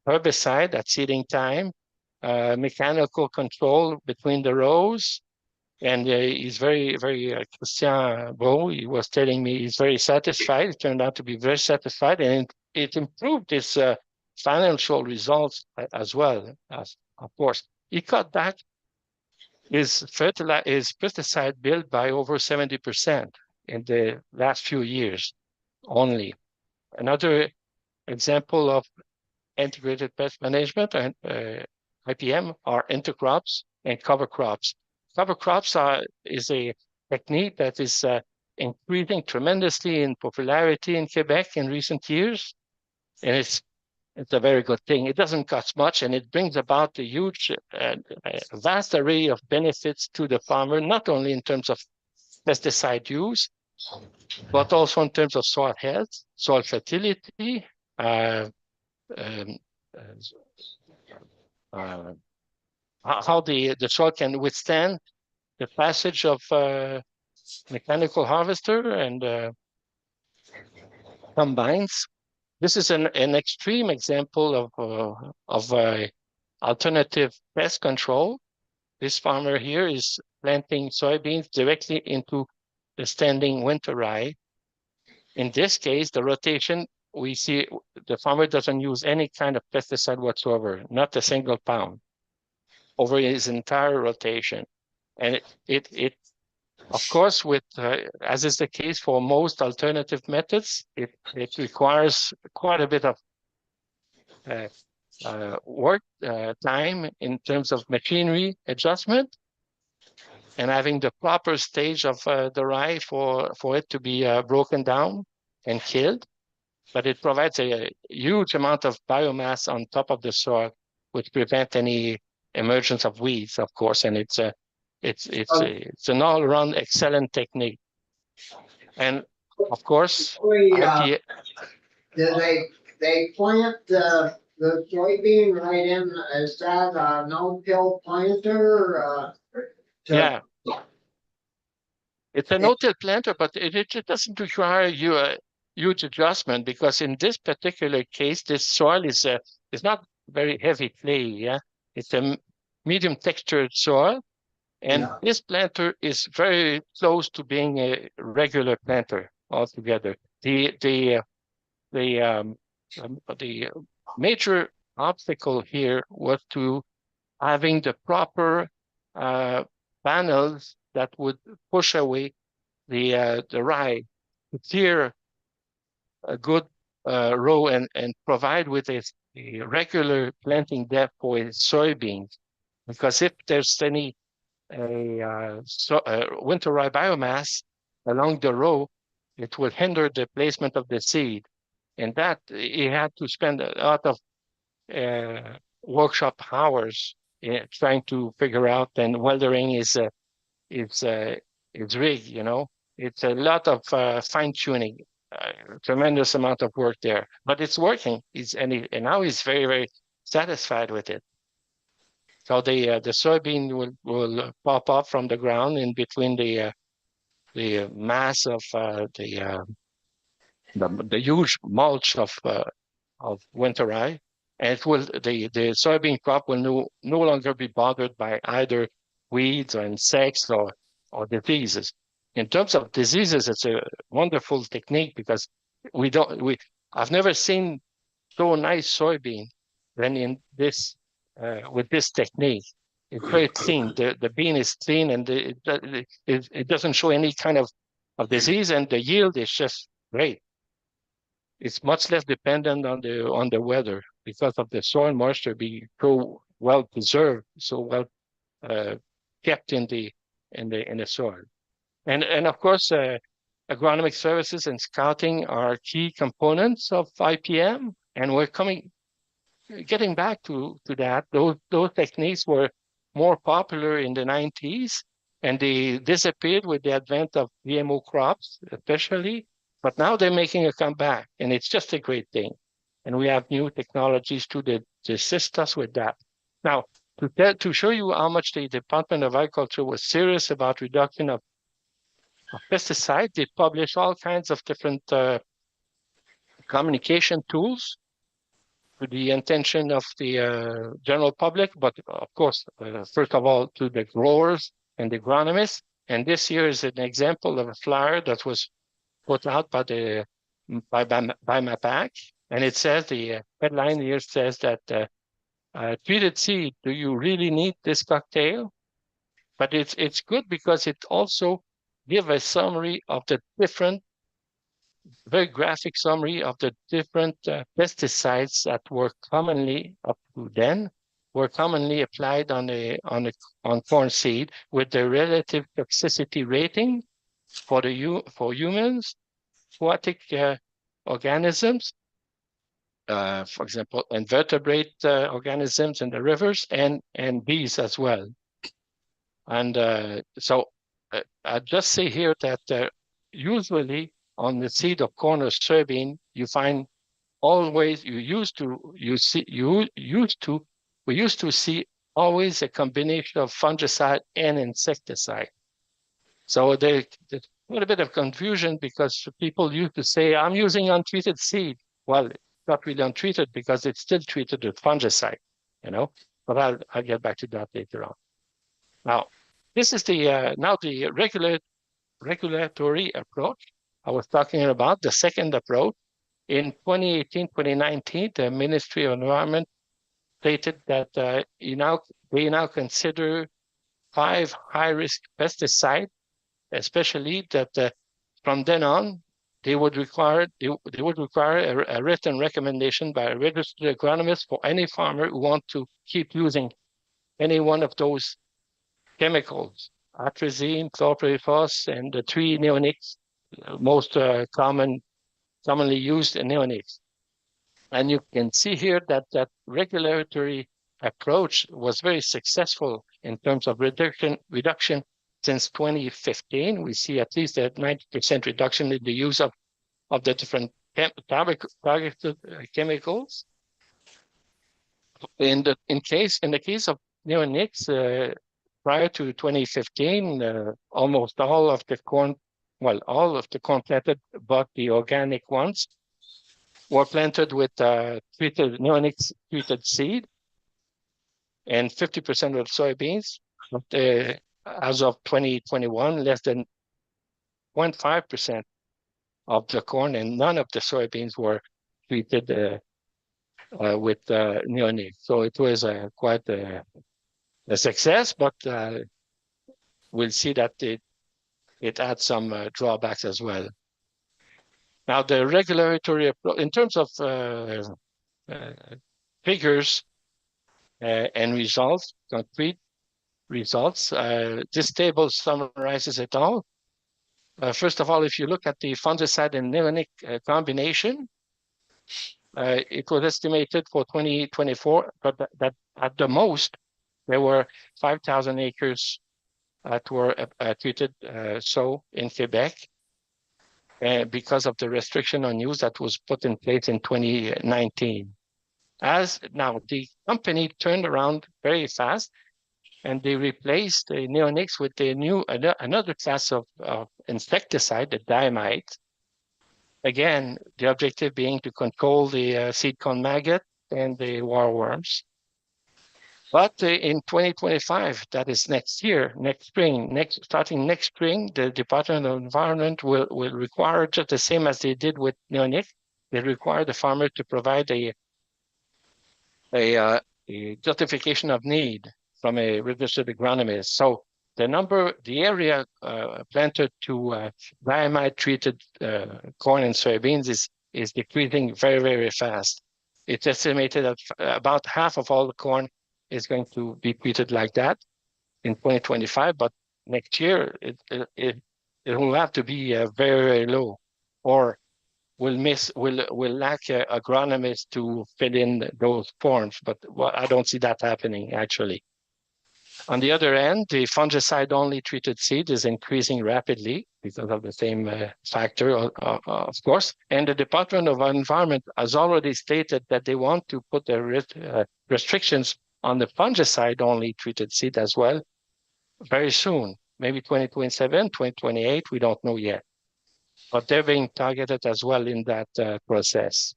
herbicide at seeding time, mechanical control between the rows, and he's very, Christian Beau, he was telling me he's very satisfied. It turned out to be very satisfied, and it improved his financial results as well. As of course, he cut back his pesticide bill by over 70% in the last few years only. Another example of integrated pest management and IPM are intercrops and cover crops. Cover crops is a technique that is increasing tremendously in popularity in Quebec in recent years, and it's a very good thing. It doesn't cost much, and it brings about a huge, vast array of benefits to the farmer, not only in terms of pesticide use, but also in terms of soil health, soil fertility, how the soil can withstand the passage of mechanical harvester and combines. This is an extreme example of alternative pest control. This farmer here is planting soybeans directly into the standing winter rye. In this case, the rotation, we see the farmer doesn't use any kind of pesticide whatsoever, not a single pound, over his entire rotation. And it of course, with as is the case for most alternative methods, it requires quite a bit of work time in terms of machinery adjustment and having the proper stage of the rye for it to be broken down and killed. But it provides a huge amount of biomass on top of the soil, which prevent any emergence of weeds, of course, and it's an all-around excellent technique. And of course, Did they plant the soybean right in, is that a no-till planter? Yeah. It's a no-till planter, but it doesn't require you a huge adjustment, because in this particular case, this soil is not very heavy clay. Yeah, it's a medium textured soil, and this planter is very close to being a regular planter altogether. The major obstacle here was to having the proper panels that would push away the rye to clear a good row and provide with a regular planting depth for soybeans. Because if there's any winter rye biomass along the row, it will hinder the placement of the seed. And that he had to spend a lot of workshop hours trying to figure out, and weldering is rig, you know. It's a lot of fine tuning, tremendous amount of work there, but it's working. And now he's very, very satisfied with it. So the soybean will pop up from the ground in between the mass of the huge mulch of winter rye, and the soybean crop will no longer be bothered by either weeds or insects or diseases. in terms of diseases, it's a wonderful technique because I've never seen so nice soybean than in this, with this technique. It's very clean. The bean is clean and it doesn't show any kind of disease, and the yield is just great. It's much less dependent on the weather because of the soil moisture being so well preserved, so well kept in the soil. And of course, agronomic services and scouting are key components of IPM, and we're getting back to that. Those techniques were more popular in the 90s, and they disappeared with the advent of GMO crops, especially. But now they're making a comeback, and it's just a great thing. And we have new technologies to assist us with that. Now, to show you how much the Department of Agriculture was serious about reduction of pesticides, they published all kinds of different communication tools to the intention of the general public, but of course, first of all, to the growers and the agronomists. And this year is an example of a flyer that was put out by MAPAC. And it says, the headline here says that treated seed, do you really need this cocktail? But it's good because it also gives a summary of the different, very graphic summary of the different pesticides that were commonly up to then were commonly applied on corn seed, with the relative toxicity rating for humans, aquatic organisms, for example, invertebrate organisms in the rivers, and bees as well. And so I just say here that usually on the seed of corn or soybean, you find always, we used to see always a combination of fungicide and insecticide. So there's quite a bit of confusion because people used to say, I'm using untreated seed. Well, it's not really untreated because it's still treated with fungicide, but I'll get back to that later on. Now, this is now the regulatory approach I was talking about, the second approach. In 2018, 2019, the Ministry of Environment stated that they now consider 5 high-risk pesticides, especially that from then on, they would require a written recommendation by a registered agronomist for any farmer who want to keep using any one of those chemicals, atrazine, chlorpyrifos, and the 3 neonics, most commonly used neonics. And you can see here that regulatory approach was very successful in terms of reduction since 2015. We see at least a 90% reduction in the use of the different targeted chemicals. In the case of neonics, prior to 2015, almost all of the corn planted, but the organic ones, were planted with neonics treated seed, and 50% of soybeans. But as of 2021, less than 0.5% of the corn and none of the soybeans were treated with neonics. So it was quite a success, but we'll see that it had some drawbacks as well. Now, the regulatory approach, in terms of figures and results, concrete results, this table summarizes it all. First of all, if you look at the fungicide and neonic combination, it was estimated for 2024, but that at the most, there were 5,000 acres that were treated in Quebec, because of the restriction on use that was put in place in 2019. As now, the company turned around very fast, and they replaced the neonics with another class of insecticide, the diamide. Again, the objective being to control the seed corn maggot and the warworms. But in 2025, that is next year, starting next spring, the Department of Environment will require just the same as they did with neonic. They require the farmer to provide a justification of need from a registered agronomist. So the area planted to diamide treated corn and soybeans is decreasing very, very fast. It's estimated that about half of all the corn is going to be treated like that in 2025, but next year it will have to be very, very low, or will lack agronomists to fill in those forms. But I don't see that happening actually. On the other end, the fungicide-only treated seed is increasing rapidly because of the same factor, of course. And the Department of Environment has already stated that they want to put the restrictions on the fungicide-only treated seed as well very soon, maybe 2027, 2028, we don't know yet. But they're being targeted as well in that process.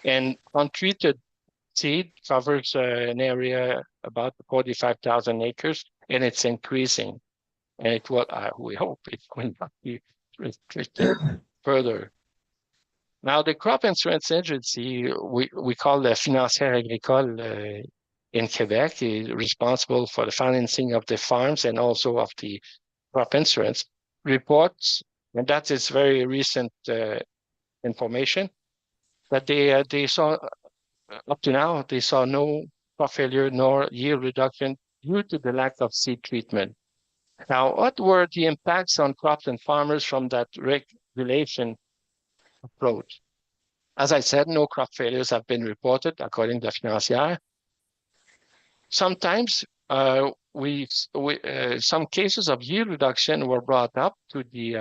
And untreated seed covers an area about 45,000 acres, and it's increasing. And it will, we hope it will not be restricted further. Now, the crop insurance agency, we call the Financière Agricole in Quebec, is responsible for the financing of the farms and also of the crop insurance reports, and that is very recent information, that they saw up to now, they saw no crop failure nor yield reduction due to the lack of seed treatment. Now, what were the impacts on crops and farmers from that regulation approach? As I said, no crop failures have been reported according to Financière. Sometimes some cases of yield reduction were brought up to the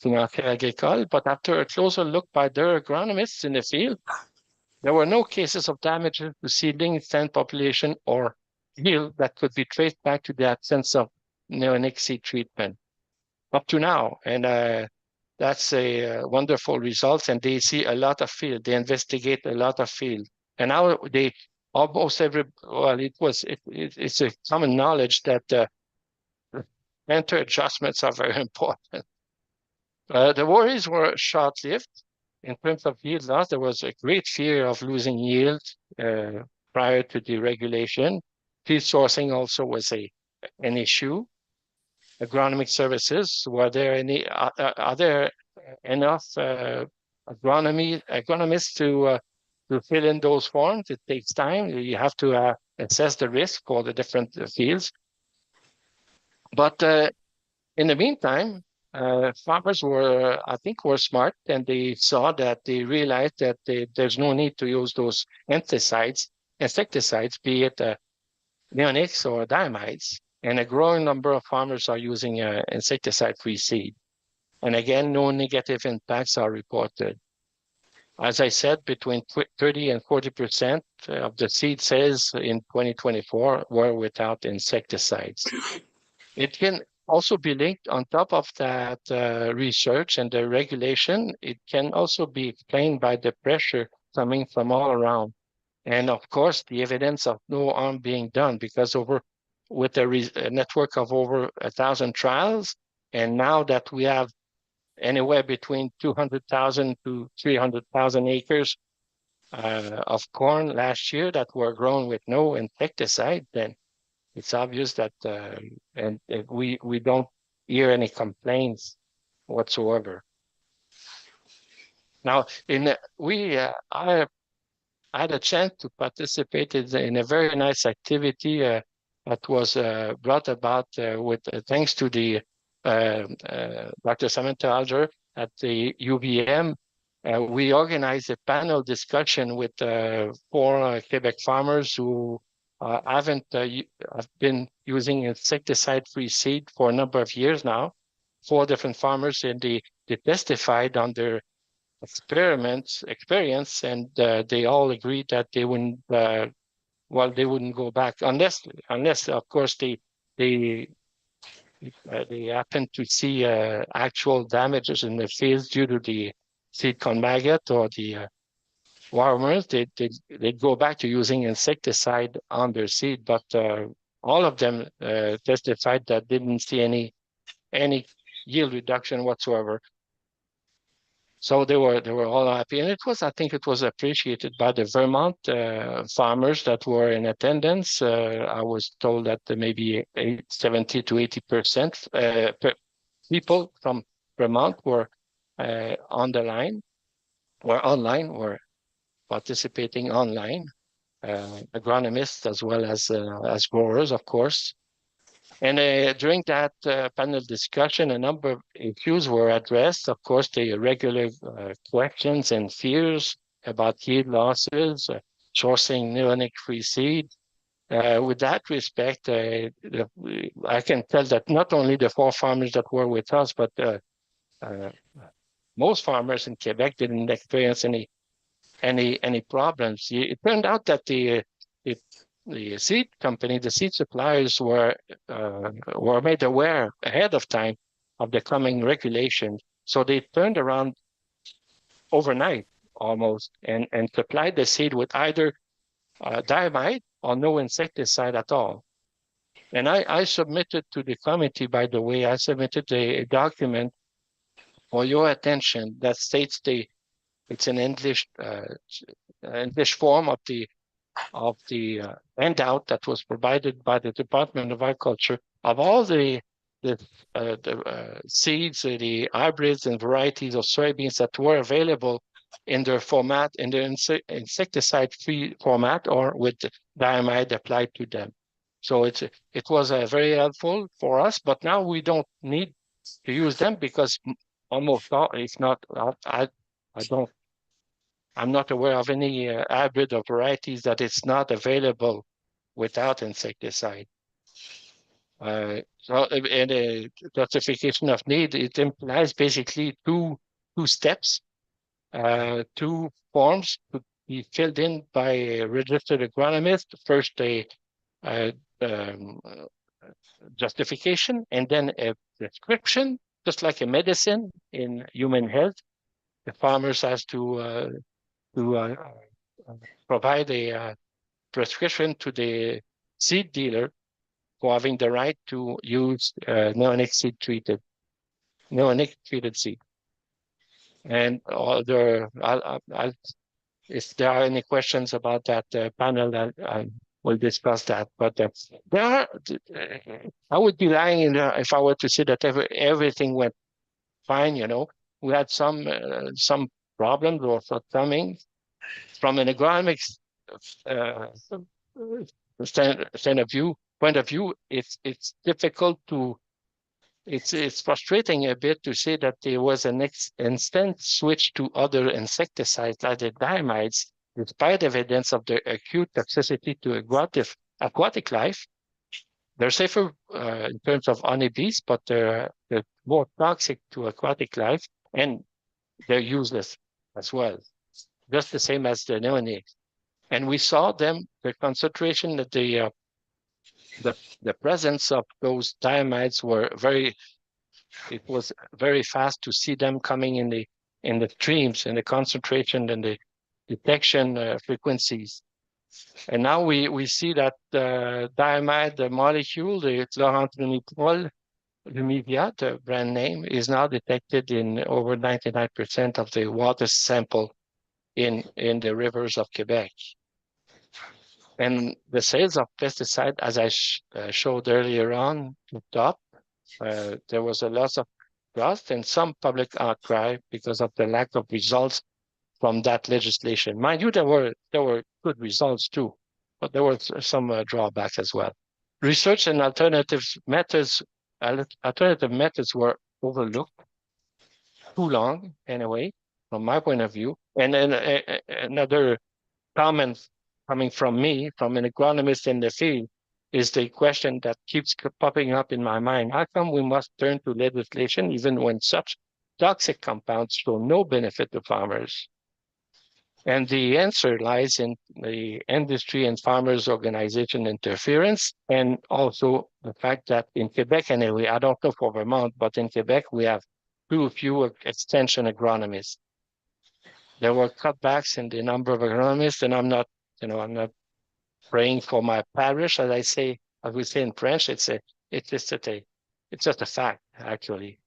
Financière Agricole, but after a closer look by their agronomists in the field, there were no cases of damage to seedling, stand population, or yield that could be traced back to the absence of neonic seed treatment up to now. And that's a wonderful result. And they see a lot of field. They investigate a lot of field. And now they almost it's a common knowledge that planter adjustments are very important. The worries were short-lived. In terms of yield loss, there was a great fear of losing yield prior to the regulation. Seed sourcing also was an issue. Agronomic services, were there any? Are there enough agronomists to fill in those forms? It takes time. You have to assess the risk for the different fields. But in the meantime, farmers were smart, and they saw that they realized that there's no need to use those insecticides, be it neonics or diamides. And a growing number of farmers are using insecticide-free seed. And again, no negative impacts are reported. As I said, between 30 and 40% of the seed sales in 2024 were without insecticides. It can also be linked on top of that research and the regulation. It can also be explained by the pressure coming from all around. And of course, the evidence of no harm being done, because with a network of over 1,000 trials, and now that we have anywhere between 200,000 to 300,000 acres of corn last year that were grown with no insecticide, then it's obvious that we don't hear any complaints whatsoever. Now, I had a chance to participate in a very nice activity that was brought about with thanks to the Dr. Samantha Alger at the UVM. We organized a panel discussion with 4 Quebec farmers who have been using insecticide-free seed for a number of years now. 4 different farmers, and they testified on their experience, and they all agreed that they wouldn't go back unless of course they happen to see actual damages in the fields due to the seed corn maggot or the farmers, they go back to using insecticide on their seed, but all of them testified that didn't see any yield reduction whatsoever. So they were all happy, and I think it was appreciated by the Vermont farmers that were in attendance. I was told that maybe 70 to 80% people from Vermont were on the line, were online, were participating online, agronomists as well as growers, of course. And during that panel discussion, a number of issues were addressed. Of course, the regular questions and fears about yield losses, sourcing neonic-free seed. With that respect, I can tell that not only the 4 farmers that were with us, but most farmers in Quebec didn't experience any problems. It turned out that the seed company, the seed suppliers were made aware ahead of time of the coming regulations. So they turned around overnight almost and supplied the seed with either diamide or no insecticide at all. And I submitted to the committee, by the way, I submitted a document for your attention that states it's an English form of the handout that was provided by the Department of Agriculture of all the seeds, the hybrids and varieties of soybeans that were available in their format, in their insecticide-free format, or with diamide applied to them. So it was very helpful for us, but now we don't need to use them because almost all, if not, I'm not aware of any hybrid or varieties that it's not available without insecticide. So in a justification of need, it implies basically two steps, 2 forms to be filled in by a registered agronomist. First, a justification, and then a prescription, just like a medicine in human health. The farmers has to provide a prescription to the seed dealer for having the right to use neonic treated seed. And if there are any questions about that panel, I will discuss that. But I would be lying if I were to say that everything went fine. We had some problems or shortcomings. From an agronomic point of view, it's difficult to. It's frustrating a bit to say that there was an instant switch to other insecticides like the diamides, despite evidence of their acute toxicity to aquatic life. They're safer in terms of honeybees, but they're more toxic to aquatic life, and they're useless as well, just the same as the neonics. And we saw the concentration that the presence of those diamides it was very fast to see them coming in the streams, and the concentration and the detection frequencies. And now we see that the diamide, the molecule, the chlorantraniliprole, Lumivia, the brand name, is now detected in over 99% of the water sample in the rivers of Quebec. And the sales of pesticide, as I showed earlier on to top, there was a loss of trust and some public outcry because of the lack of results from that legislation. Mind you, there were good results too, but there were some drawbacks as well. Research and alternative methods were overlooked too long, anyway, from my point of view. And then another comment coming from me, from an agronomist in the field, is the question that keeps popping up in my mind. How come we must turn to legislation even when such toxic compounds show no benefit to farmers? And the answer lies in the industry and farmers organization interference, and also the fact that in Quebec anyway, I don't know for Vermont, but in Quebec we have too few extension agronomists. there were cutbacks in the number of agronomists, and I'm not praying for my parish, as we say in French. It's just a fact, actually.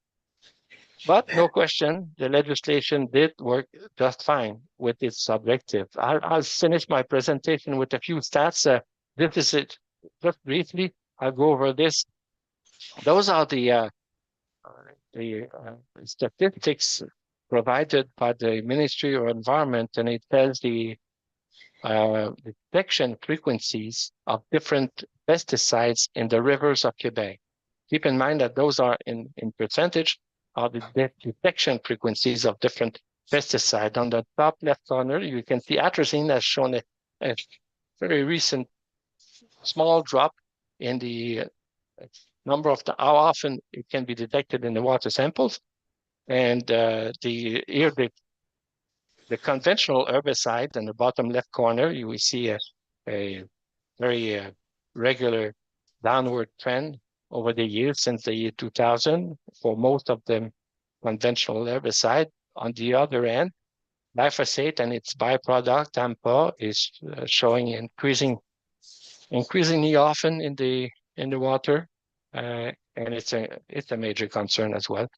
But no question, the legislation did work just fine with its objective. I'll finish my presentation with a few stats. This is it. Just briefly, I'll go over this. Those are the statistics provided by the Ministry of Environment, and it tells the detection frequencies of different pesticides in the rivers of Quebec. Keep in mind that those are in percentage of the detection frequencies of different pesticides. On the top left corner, you can see atrazine has shown a very recent small drop in the number of how often it can be detected in the water samples. And the conventional herbicide in the bottom left corner, you will see a very regular downward trend over the years since the year 2000 for most of the conventional herbicide. On the other end, glyphosate and its byproduct Tampa is showing increasingly often in the water, and it's a major concern as well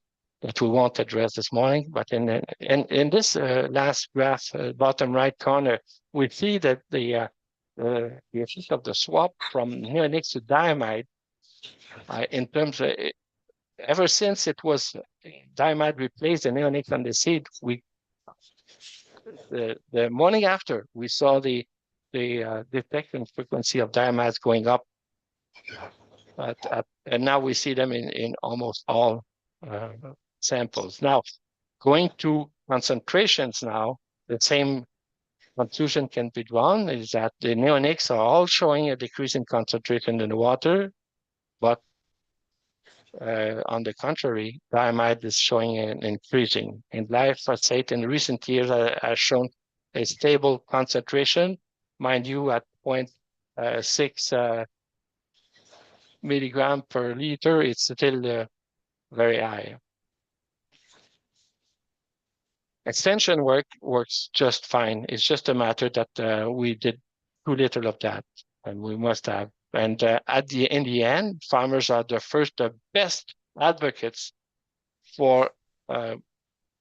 that we won't address this morning. But in this last graph, bottom right corner, we see that the effect of the swap from neonics to diamide, in terms of ever since it was diamide replaced the neonics on the seed, the morning after we saw the detection frequency of diamides going up, and now we see them in almost all samples. Now, going to concentrations now, the same conclusion can be drawn, is that the neonics are all showing a decrease in concentration in the water, but on the contrary, diamide is showing an increasing. And glyphosate in recent years has shown a stable concentration, mind you, at 0.6 milligram per liter, it's still very high. Extension works just fine. It's just a matter that we did too little of that, and we must have. And in the end, farmers are the best advocates for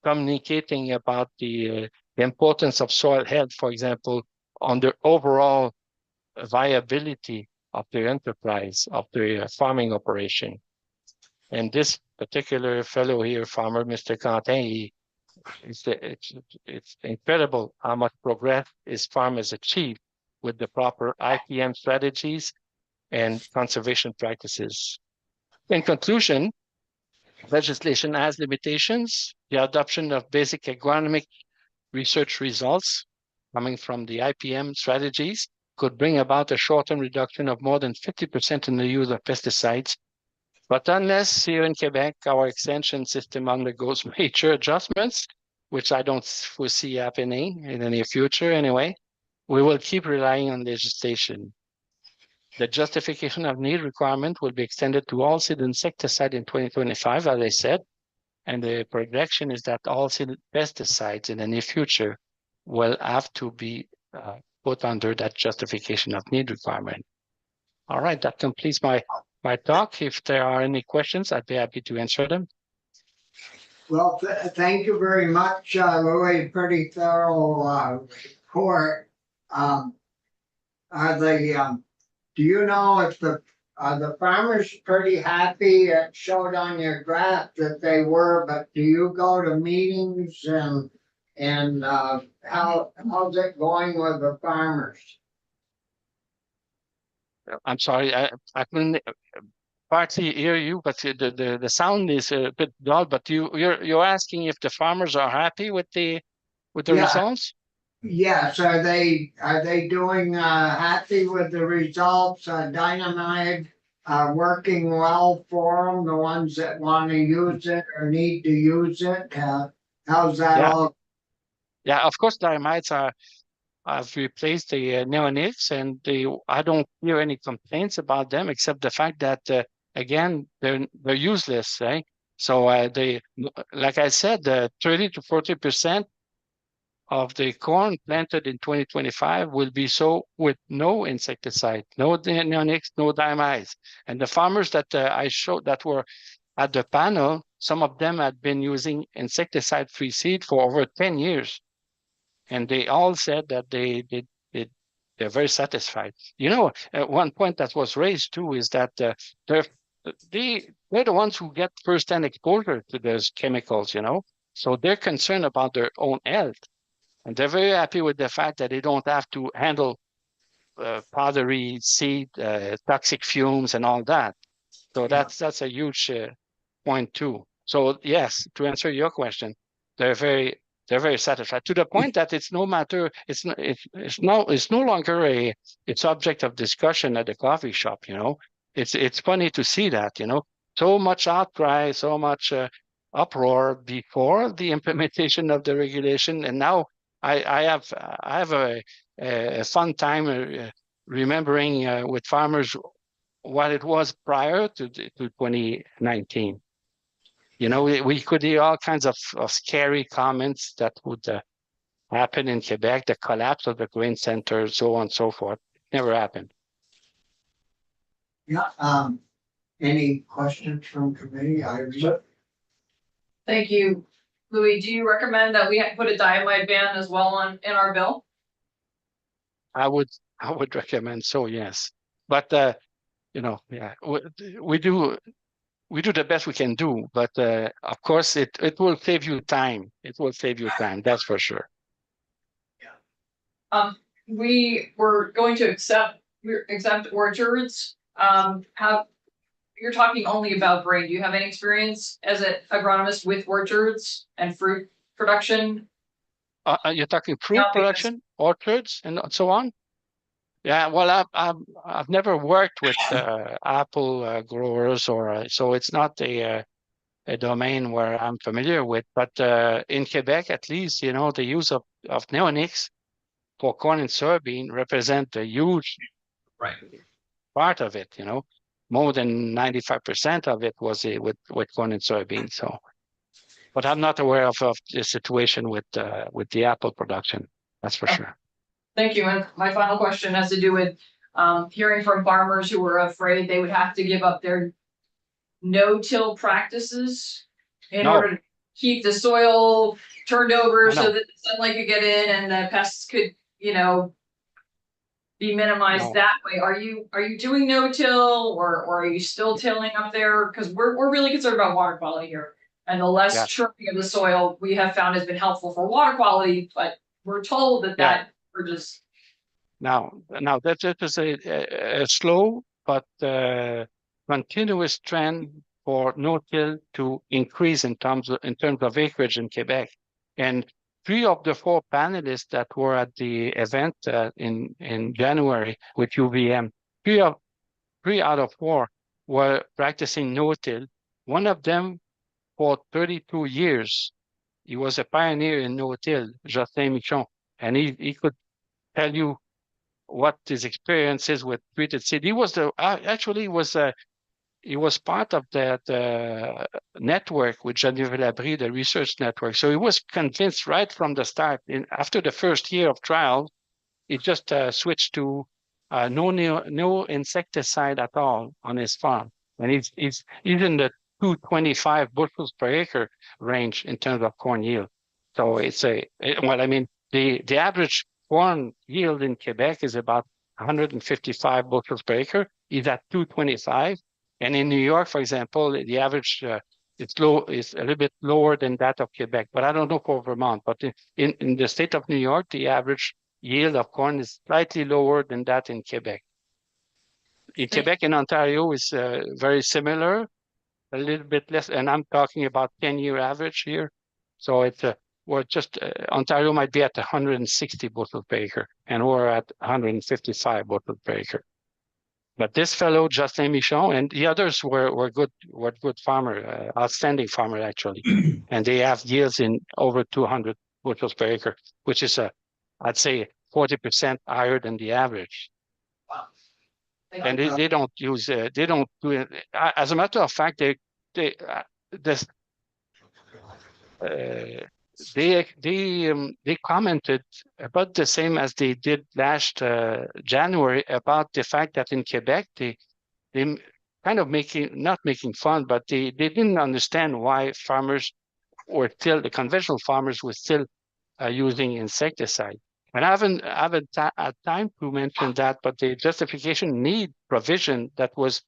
communicating about the importance of soil health, for example, on the overall viability of the enterprise, of the farming operation. And this particular fellow here, farmer, Mr. Quentin, it's incredible how much progress his farm has achieved with the proper IPM strategies and conservation practices. In conclusion, legislation has limitations. The adoption of basic agronomic research results coming from the IPM strategies could bring about a short-term reduction of more than 50% in the use of pesticides. But unless here in Quebec, our extension system undergoes major adjustments, which I don't foresee happening in the near future anyway, we will keep relying on legislation. The justification of need requirement will be extended to all seed insecticide in 2025, as I said, and the projection is that all seed pesticides in the near future will have to be put under that justification of need requirement. All right, that completes my talk. If there are any questions, I'd be happy to answer them. Well, thank you very much, Louis. Pretty thorough report. Do you know if the farmers pretty happy? It showed on your graph that they were, but do you go to meetings and how's it going with the farmers? I'm sorry, I couldn't partly hear you, but the sound is a bit dull. But you're asking if the farmers are happy with the results? Yes, are they doing happy with the results? Dynamite working well for them, the ones that want to use it or need to use it. How's that all? Yeah, of course, diamides have replaced the neonics, and I don't hear any complaints about them, except the fact that again they're useless, right? So like I said, 30 to 40% of the corn planted in 2025 will be so with no insecticide, no neonics, no diamides. And the farmers that I showed that were at the panel, some of them had been using insecticide-free seed for over 10 years. And they all said that they're very satisfied. You know, one point that was raised too is that they're the ones who get first-hand exposure to those chemicals, you know, so they're concerned about their own health. And they're very happy with the fact that they don't have to handle powdery seed, toxic fumes and all that. So that's a huge point too. So yes, to answer your question, they're very satisfied to the point that it's no matter, it's no longer a subject of discussion at the coffee shop, you know. It's funny to see that, you know, so much outcry, so much uproar before the implementation of the regulation, and now I have a fun time remembering with farmers what it was prior to 2019. You know, we could hear all kinds of scary comments that would happen in Quebec, the collapse of the grain center, so on and so forth. It never happened. Yeah, any questions from committee? Thank you. Louis, do you recommend that we put a diamide ban as well in our bill? I would recommend so, yes. But you know, yeah, we do the best we can do, but of course it will save you time. It will save you time, that's for sure. We were going to exempt orchards. You're talking only about grain. Do you have any experience as an agronomist with orchards and fruit production? You're talking fruit Yeah, production, orchards, and so on? Yeah, well, I've never worked with apple growers, or so it's not a domain where I'm familiar with. But in Quebec, at least, you know, the use of neonics for corn and soybean represent a huge part of it. You know, more than 95% of it was with corn and soybean. So, but I'm not aware of the situation with the apple production. That's for sure. Thank you. And my final question has to do with hearing from farmers who were afraid they would have to give up their no-till practices in order to keep the soil turned over so that the sunlight could get in and the pests could, you know, be minimized that way. Are you doing no-till or are you still tilling up there? Because we're really concerned about water quality here. And the less churning of the soil we have found has been helpful for water quality, but we're told that we're just now that is a slow but continuous trend for no-till to increase in terms of acreage in Quebec. And 3 of the 4 panelists that were at the event in January with UVM, 3 out of 4 were practicing no-till. One of them for 32 years. He was a pioneer in no-till, Jocelyn Michon, and he could tell you what his experience is with treated seed. He was he was part of that network with Geneviève Labrie, the research network. So he was convinced right from the start. After the first year of trial, he just switched to no insecticide at all on his farm, and he's in the 225 bushels per acre range in terms of corn yield. So the average corn yield in Quebec is about 155 bushels per acre. He's at 225. And in New York, for example, the average is a little bit lower than that of Quebec, but I don't know for Vermont. But in the state of New York, the average yield of corn is slightly lower than that in Quebec. In Quebec and Ontario is very similar, a little bit less, and I'm talking about 10-year average here. So it's Ontario might be at 160 bushels per acre, and we're at 155 bushels per acre. But this fellow, Justin Michon, and the others were good farmer, outstanding farmer actually, and they have yields in over 200 bushels per acre, which is I'd say 40% higher than the average. Wow. And they don't do it. As a matter of fact, they commented about the same as they did last January about the fact that in Quebec they kind of not making fun, but they didn't understand why farmers were still, the conventional farmers were still using insecticide. And I haven't had time to mention that, but the justification need provision that was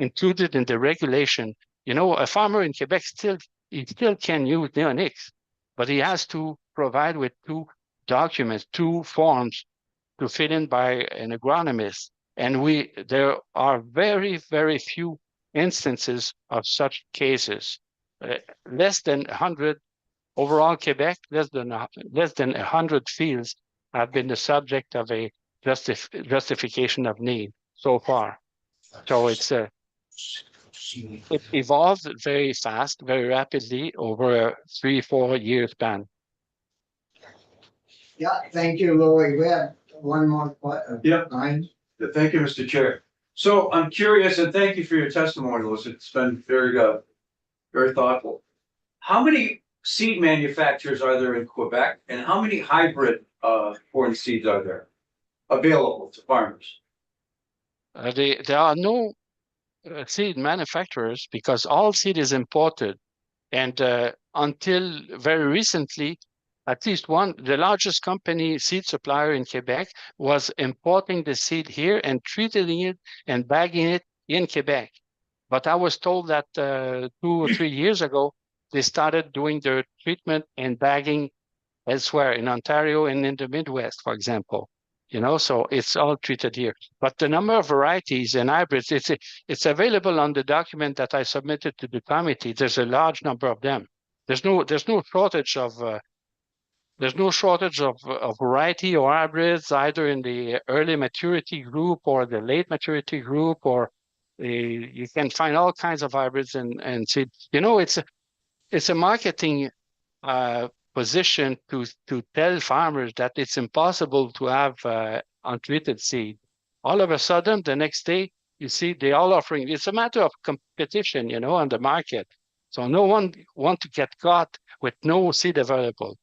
included in the regulation. You know, a farmer in Quebec still can use neonics, but he has to provide with two documents, two forms to fill in by an agronomist. And there are very, very few instances of such cases. Less than 100 overall Quebec, less than 100 fields have been the subject of a justification of need so far. So it evolved very fast, very rapidly over a 3-4 year span. Yeah, thank you, Louis. We have one more question. Yeah. Brian? Thank you, Mr. Chair. So I'm curious, and thank you for your testimony, Louis. It's been very thoughtful. How many seed manufacturers are there in Quebec, and how many hybrid corn seeds are there available to farmers? There are no seed manufacturers because all seed is imported. And until very recently, at least the largest company seed supplier in Quebec was importing the seed here and treating it and bagging it in Quebec. But I was told that 2 or 3 years ago, they started doing their treatment and bagging elsewhere in Ontario and in the Midwest, for example. You know, so it's all treated here. But the number of varieties and hybrids, it's available on the document that I submitted to the committee. There's a large number of them. There's no shortage of variety or hybrids either in the early maturity group or the late maturity group, or you can find all kinds of hybrids and seeds. You know, it's a marketing position to tell farmers that it's impossible to have untreated seed. All of a sudden, the next day, you see they all offering. It's a matter of competition, you know, on the market. So no one want to get caught with no seed available.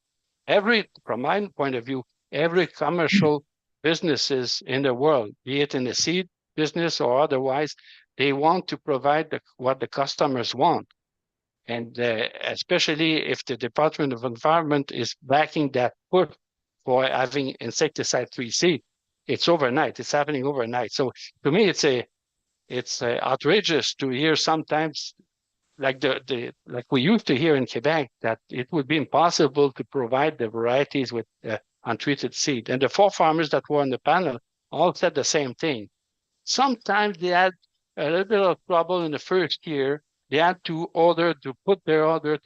From my point of view, every commercial businesses in the world, be it in the seed business or otherwise, they want to provide what the customers want. And especially if the Department of Environment is backing that push for having insecticide-free seed, it's overnight. It's happening overnight. So to me, it's outrageous to hear sometimes, like like we used to hear in Quebec, that it would be impossible to provide the varieties with untreated seed. And the 4 farmers that were on the panel all said the same thing. Sometimes they had a little bit of trouble in the first year. They had to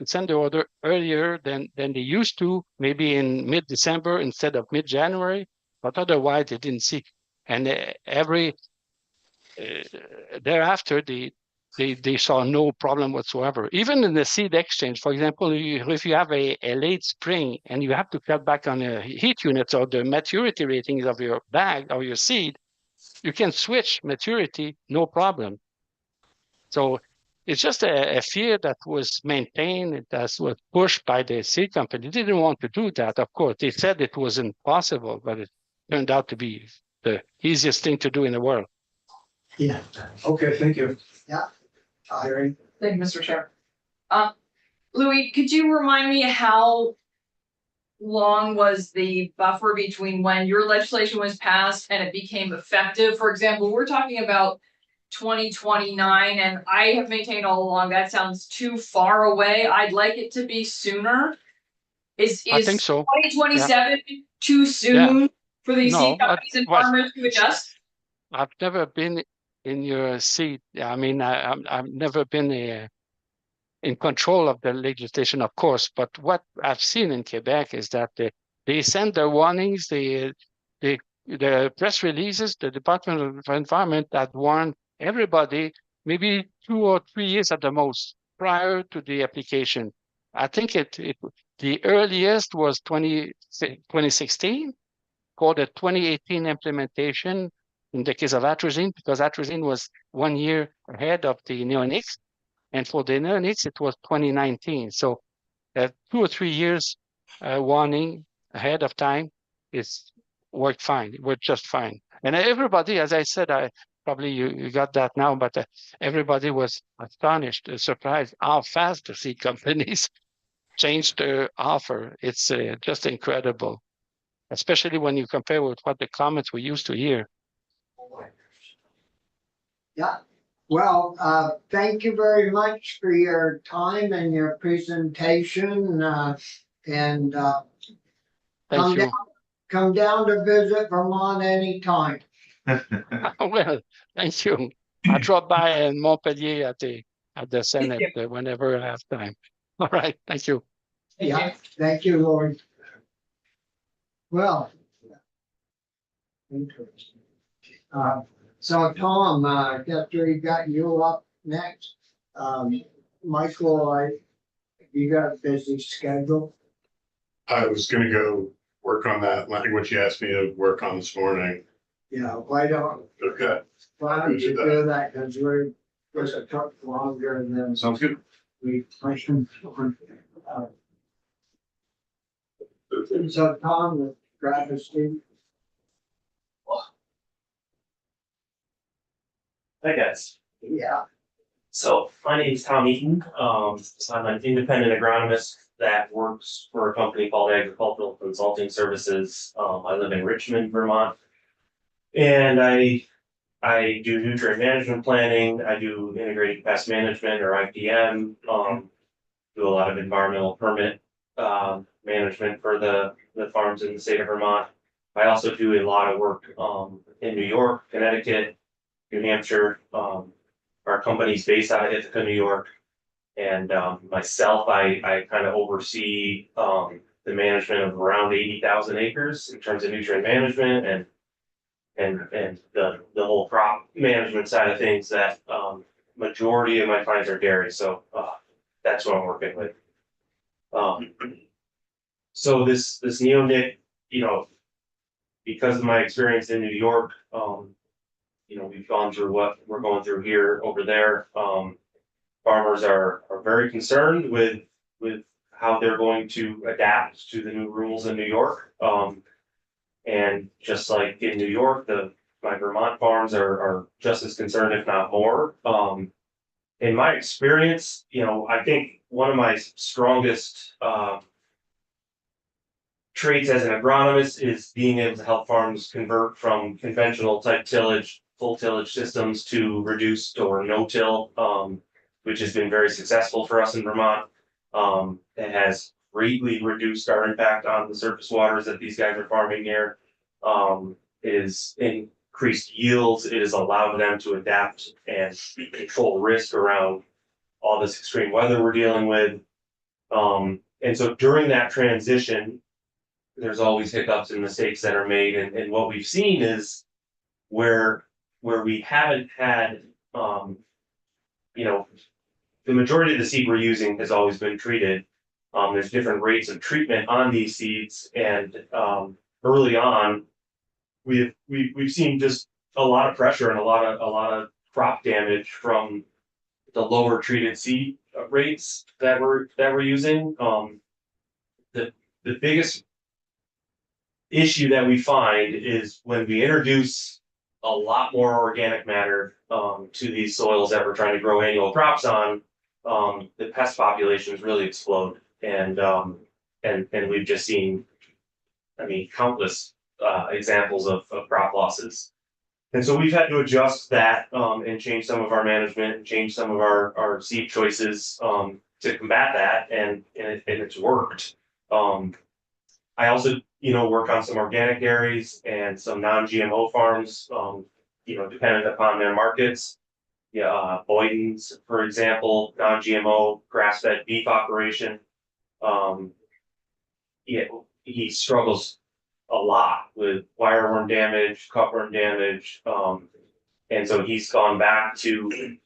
send their order earlier than they used to, maybe in mid-December instead of mid-January, but otherwise they didn't see. And thereafter, they saw no problem whatsoever. Even in the seed exchange, for example, if you have a late spring and you have to cut back on the heat units or the maturity ratings of your bag or your seed, you can switch maturity, no problem. So it's just a fear that was maintained, that was pushed by the seed company. They didn't want to do that, of course. They said it was impossible, but it turned out to be the easiest thing to do in the world. Yeah. Okay, thank you. Irene? Thank you, Mr. Chair. Louis, could you remind me how long was the buffer between when your legislation was passed and it became effective? For example, we're talking about 2029, and I have maintained all along that sounds too far away. I'd like it to be sooner. Is I think so. 2027 too soon for these No, seed companies and farmers to adjust? I've never been in your seat. I mean, I've never been in control of the legislation, of course. But what I've seen in Quebec is that they send their warnings, the press releases, the Department of Environment that warn everybody maybe 2 or 3 years at the most prior to the application. I think the earliest was 2016, called a 2018 implementation in the case of atrazine, because atrazine was 1 year ahead of the neonics. And for the neonics, it was 2019. So 2 or 3 years warning ahead of time, it's worked fine. It worked just fine. And everybody, as I said, I probably you got that now, but everybody was astonished, surprised how fast the seed companies changed their offer. It's just incredible, especially when you compare with what the comments we used to hear. Yeah, well, thank you very much for your time and your presentation, and, Thank come you. down, come down to visit Vermont anytime. Well, thank you. I'll drop by in Montpellier at the Senate whenever I have time. All right, thank you. Thank Yeah, you. thank you, Lord. Well. Interesting. So Tom, guess we got you up next. Michael, you got a busy schedule. I was gonna go work on that language you asked me to work on this morning. Yeah, why don't Okay, you do that, because it took longer than sounds good. we planned. So Tom, grab a seat. Hi guys. Yeah, So my name is Tom Eaton. So I'm an independent agronomist that works for a company called Agricultural Consulting Services. I live in Richmond, Vermont. And I do nutrient management planning. I do integrated pest management or IPM. Do a lot of environmental permit management for the farms in the state of Vermont. I also do a lot of work in New York, Connecticut, New Hampshire. Our company's based out of Ithaca, New York. And myself, I kind of oversee the management of around 80,000 acres in terms of nutrient management and the whole crop management side of things. That majority of my clients are dairy, so that's what I'm working with. So this neonic, because of my experience in New York, we've gone through what we're going through here over there. Farmers are very concerned with how they're going to adapt to the new rules in New York. And just like in New York, my Vermont farms are just as concerned, if not more. In my experience, I think one of my strongest traits as an agronomist is being able to help farms convert from conventional type tillage, full tillage systems to reduced or no-till, which has been very successful for us in Vermont. It has greatly reduced our impact on the surface waters that these guys are farming here. It has increased yields. It has allowed them to adapt and control risk around all this extreme weather we're dealing with. And so during that transition, there's always hiccups and mistakes that are made. And what we've seen is where we haven't had, the majority of the seed we're using has always been treated. There's different rates of treatment on these seeds, and early on, we've seen just a lot of pressure and a lot of crop damage from the lower treated seed rates that we're using. The biggest issue that we find is when we introduce a lot more organic matter to these soils that we're trying to grow annual crops on, the pest populations really explode. And we've just seen, countless examples of crop losses. And so we've had to adjust that and change some of our management and change some of our seed choices to combat that, and it's worked. I also, work on some organic dairies and some non-GMO farms, dependent upon their markets. Yeah, Boyden's, for example, non-GMO grass-fed beef operation. He struggles a lot with wireworm damage, cutworm damage, and so he's gone back to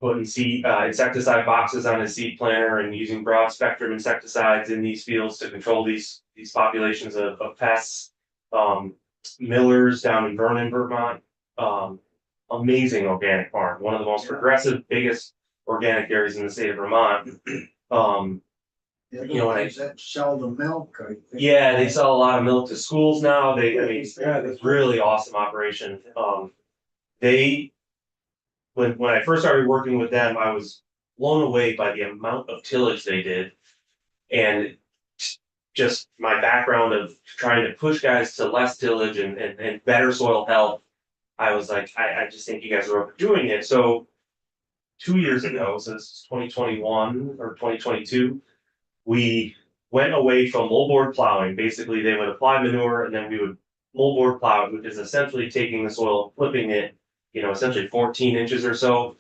putting seed insecticide boxes on his seed planter and using broad spectrum insecticides in these fields to control these populations of pests. Miller's down in Vernon, Vermont, amazing organic farm, one of the most progressive, biggest organic dairies in the state of Vermont. The You know, when I- ones that sell the milk, I think. Yeah, they sell a lot of milk to schools now. I mean, it's Yeah, a really awesome operation. They, when I first started working with them, I was blown away by the amount of tillage they did. And just my background of trying to push guys to less tillage and better soil health. I was like, I just think you guys are overdoing it. So 2 years ago, so this is 2021 or 2022, we went away from moldboard plowing. Basically, they would apply manure and then we would moldboard plow it, which is essentially taking the soil, flipping it, essentially 14 inches or so.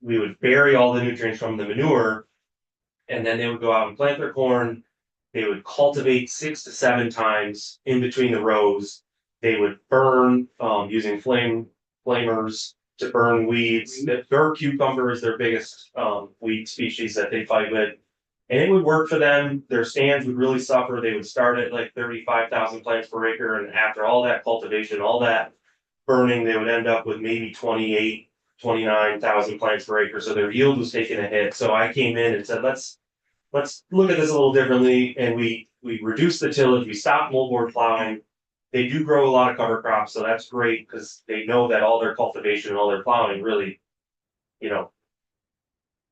We would bury all the nutrients from the manure, and then they would go out and plant their corn. They would cultivate 6 to 7 times in between the rows. They would burn using flamers to burn weeds. The burr cucumber is their biggest weed species that they fight with. And it would work for them. Their stands would really suffer. They would start at like 35,000 plants per acre. And after all that cultivation, all that burning, they would end up with maybe 28, 29,000 plants per acre. So their yield was taking a hit. So I came in and said, let's look at this a little differently. And we reduced the tillage. We stopped moldboard plowing. They do grow a lot of cover crops. So that's great because they know that all their cultivation and all their plowing really,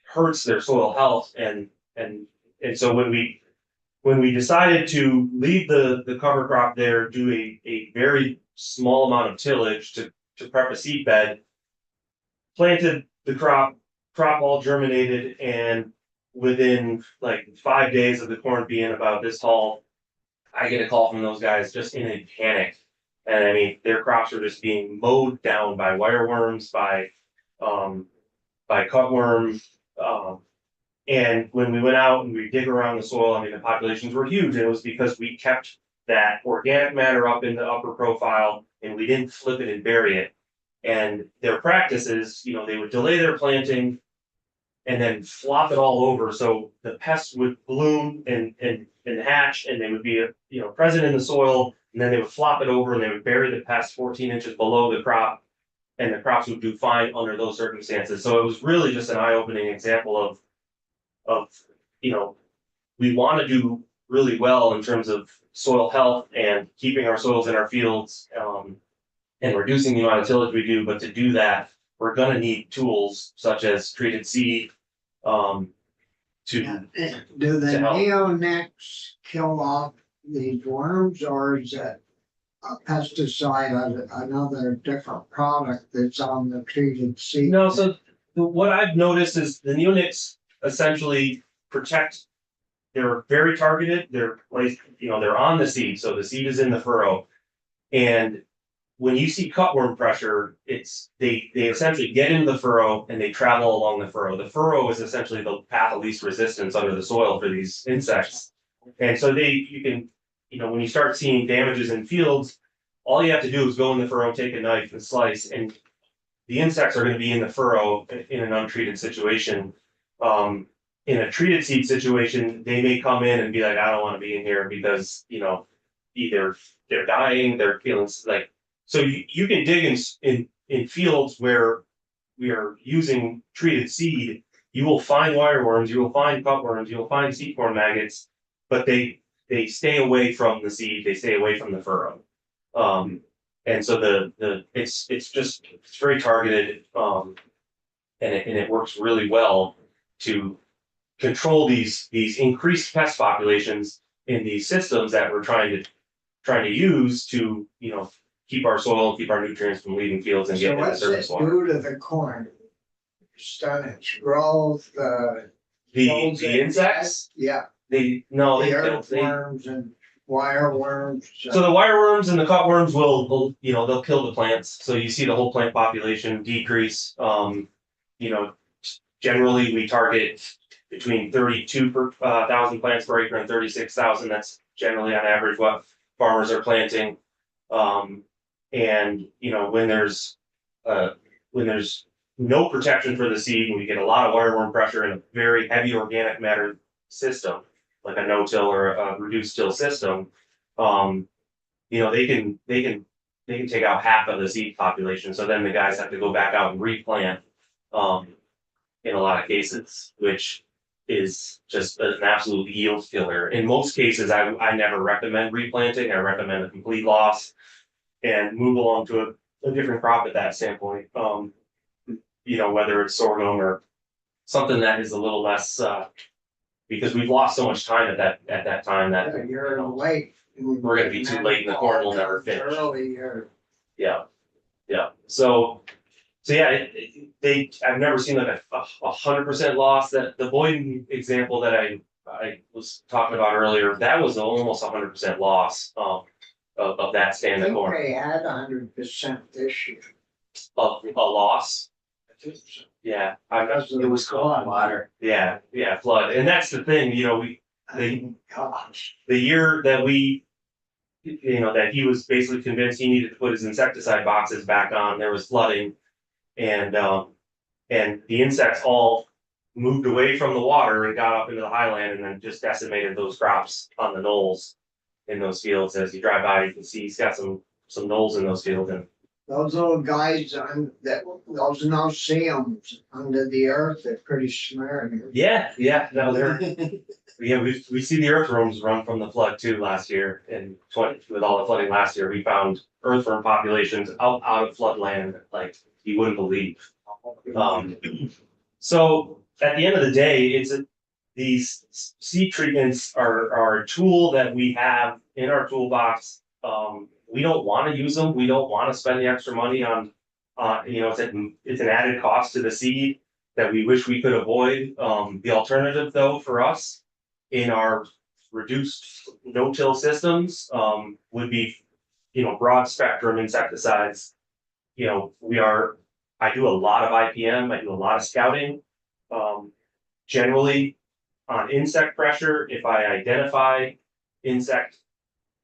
hurts their soil health. And so when we decided to leave the cover crop there, do a very small amount of tillage to prep a seed bed, planted the crop all germinated, and within like 5 days of the corn being about this tall, I get a call from those guys just in a panic. And I mean, their crops are just being mowed down by wireworms, by cutworm. And when we went out and we dig around the soil, I mean, the populations were huge. And it was because we kept that organic matter up in the upper profile and we didn't flip it and bury it. And their practice is, they would delay their planting and then flop it all over. So the pests would bloom and hatch, and they would be, present in the soil. And then they would flop it over and they would bury the pest 14 inches below the crop. And the crops would do fine under those circumstances. So it was really just an eye-opening example of, we want to do really well in terms of soil health and keeping our soils in our fields, and reducing the amount of tillage we do. But to do that, we're going to need tools such as treated seed, to Do the to help. neonics kill off these worms, or is it a pesticide, another different product that's on the treated seed? No, so what I've noticed is the neonics essentially protect. They're very targeted. They're placed, they're on the seed, so the seed is in the furrow. And when you see cutworm pressure, they essentially get into the furrow and they travel along the furrow. The furrow is essentially the path of least resistance under the soil for these insects. And so you can, when you start seeing damages in fields, all you have to do is go in the furrow, take a knife and slice, and the insects are going to be in the furrow in an untreated situation. In a treated seed situation, they may come in and be like, I don't want to be in here because, either they're dying, they're feeling like, so you can dig in fields where we are using treated seed. You will find wireworms, you will find cutworms, you will find seed corn maggots, but they stay away from the seed, they stay away from the furrow. And so it's very targeted, and it works really well to control these increased pest populations in these systems that we're trying to use to, keep our soil, keep our nutrients from leaving fields and So getting into what's it surface water. do to the corn? Stun its growth, The insects, yeah, they the kill, earthworms and wireworms. so the wireworms and the cutworms will, they'll kill the plants. So you see the whole plant population decrease. Generally we target between 32,000 plants per acre and 36,000. That's generally on average what farmers are planting. And when there's no protection for the seed, and we get a lot of wireworm pressure in a very heavy organic matter system, like a no-till or a reduced till system, they can take out half of the seed population. So then the guys have to go back out and replant, in a lot of cases, which is just an absolute yield killer. In most cases, I never recommend replanting. I recommend a complete loss and move along to a different crop at that standpoint. You know, whether it's sorghum or something that is a little less, because we've lost so much time at that time that You're late. we're gonna be too late and the corn will never finish. Early, you're Yeah, yeah. So yeah, I've never seen like a 100% loss. That the Boyden example that I was talking about earlier, that was almost 100% loss, of that I stand of think corn, they had 100% this year. of a loss. I think so. Yeah, Because of It was the called flood. water. yeah, flood. And that's the thing, you know, Gosh. the year that that he was basically convinced he needed to put his insecticide boxes back on, there was flooding. And the insects all moved away from the water and got up into the highland and then just decimated those crops on the knolls in those fields. As you drive by, you can see he's got some knolls in those fields. And Those little guys those no-see-ums under the earth, they're pretty smart. yeah, no, we see the earthworms run from the flood too last year. And with all the flooding last year, we found earthworm populations out of floodland like you wouldn't believe. So at the end of the day, these seed treatments are a tool that we have in our toolbox. We don't want to use them. We don't want to spend the extra money on, it's an added cost to the seed that we wish we could avoid. The alternative though, for us in our reduced no-till systems, would be, broad spectrum insecticides. I do a lot of IPM, I do a lot of scouting. Generally on insect pressure, if I identify insect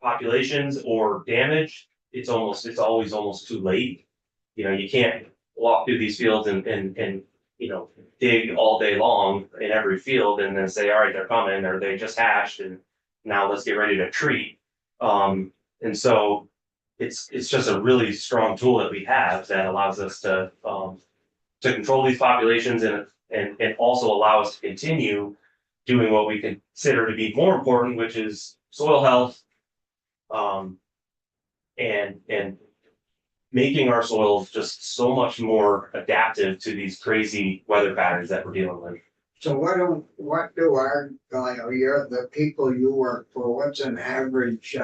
populations or damage, it's always almost too late. You can't walk through these fields and dig all day long in every field and then say, all right, they're coming, or they just hatched and now let's get ready to treat. And so it's just a really strong tool that we have that allows us to control these populations and also allow us to continue doing what we consider to be more important, which is soil health, and making our soils just so much more adaptive to these crazy weather patterns that we're dealing with. So what do our guy, or you're the people you work for, what's an average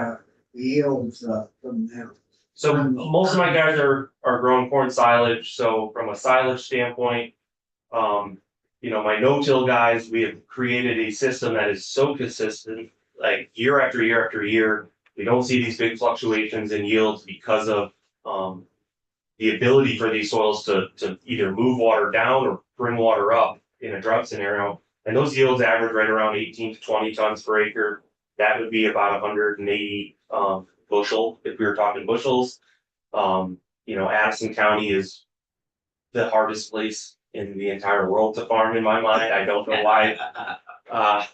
yield from them? So most of my guys are growing corn silage. So from a silage standpoint, my no-till guys, we have created a system that is so consistent, like year after year after year. We don't see these big fluctuations in yields because of the ability for these soils to either move water down or bring water up in a drought scenario. And those yields average right around 18 to 20 tons per acre. That would be about 180 bushel if we were talking bushels. Addison County is the hardest place in the entire world to farm in my mind. I don't know why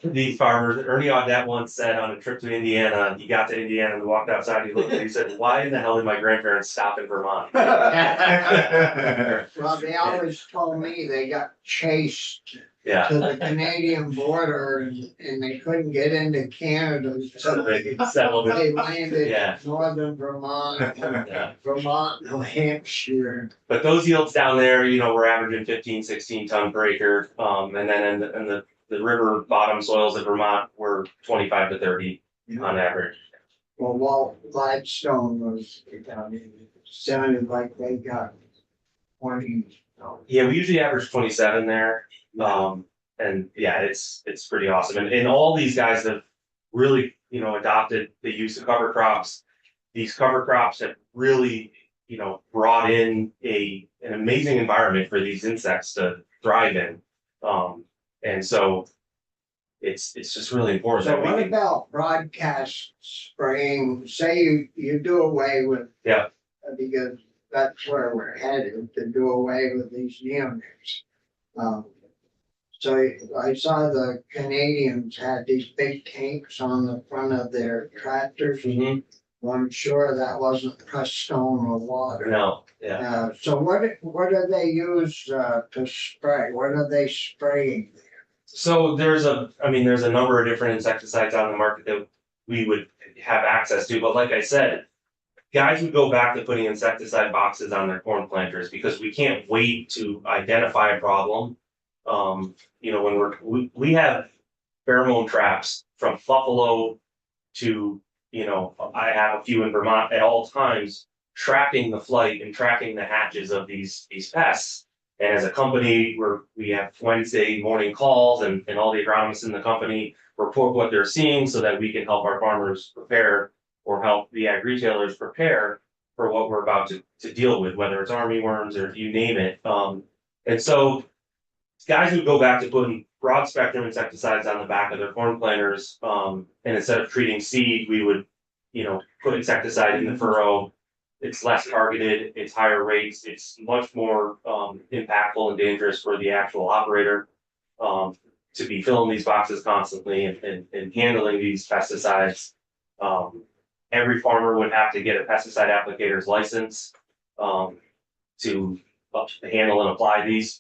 these farmers, Ernie Audette once said on a trip to Indiana, he got to Indiana and walked outside, he looked and he said, why in the hell did my grandparents stop in Vermont? Well, they always told me they got chased Yeah. to the Canadian border and they couldn't get into Canada. So they settled it. They landed Yeah. in northern Vermont, Yeah. Vermont, New Hampshire. But those yields down there, we're averaging 15, 16 ton per acre. And then in the river bottom soils of Vermont, we're 25 to 30 on average. Well, Walt Gladstone was, it sounded like they got 20. Yeah, we usually average 27 there. And yeah, it's pretty awesome. And all these guys have really, adopted the use of cover crops. These cover crops have really, brought in an amazing environment for these insects to thrive in. And so it's just really important. So that we what can- about broadcast spraying? Say you do away with. Yeah. Because that's where we're headed, to do away with these neonics. So I saw the Canadians had these big tanks on the front of their tractors. Mhm. Well, I'm sure that wasn't crushed stone or water. No, yeah. So what do they use to spray? What are they spraying? So there's a number of different insecticides on the market that we would have access to, but like I said, guys would go back to putting insecticide boxes on their corn planters because we can't wait to identify a problem. When we have pheromone traps from Buffalo to, I have a few in Vermont at all times, tracking the flight and tracking the hatches of these pests. And as a company, we have Wednesday morning calls and all the agronomists in the company report what they're seeing so that we can help our farmers prepare or help the ag retailers prepare for what we're about to deal with, whether it's armyworms or you name it. And so guys would go back to putting broad spectrum insecticides on the back of their corn planters. And instead of treating seed, we would, put insecticide in the furrow. It's less targeted, it's higher rates, it's much more impactful and dangerous for the actual operator to be filling these boxes constantly and handling these pesticides. Every farmer would have to get a pesticide applicator's license to handle and apply these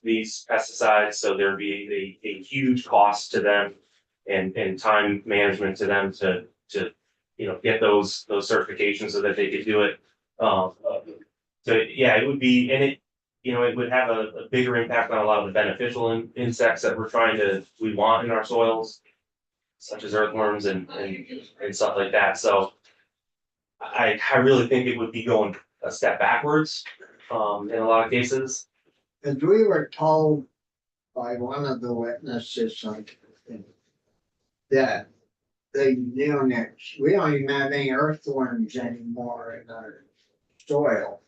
pesticides. So there'd be a huge cost to them and time management to them to get those certifications so that they could do it. So yeah, it would be, and it would have a bigger impact on a lot of the beneficial insects that we want in our soils, such as earthworms and stuff like that. So I really think it would be going a step backwards, in a lot of cases. As we were told by one of the witnesses, that the neonics, we don't even have any earthworms anymore in our soil.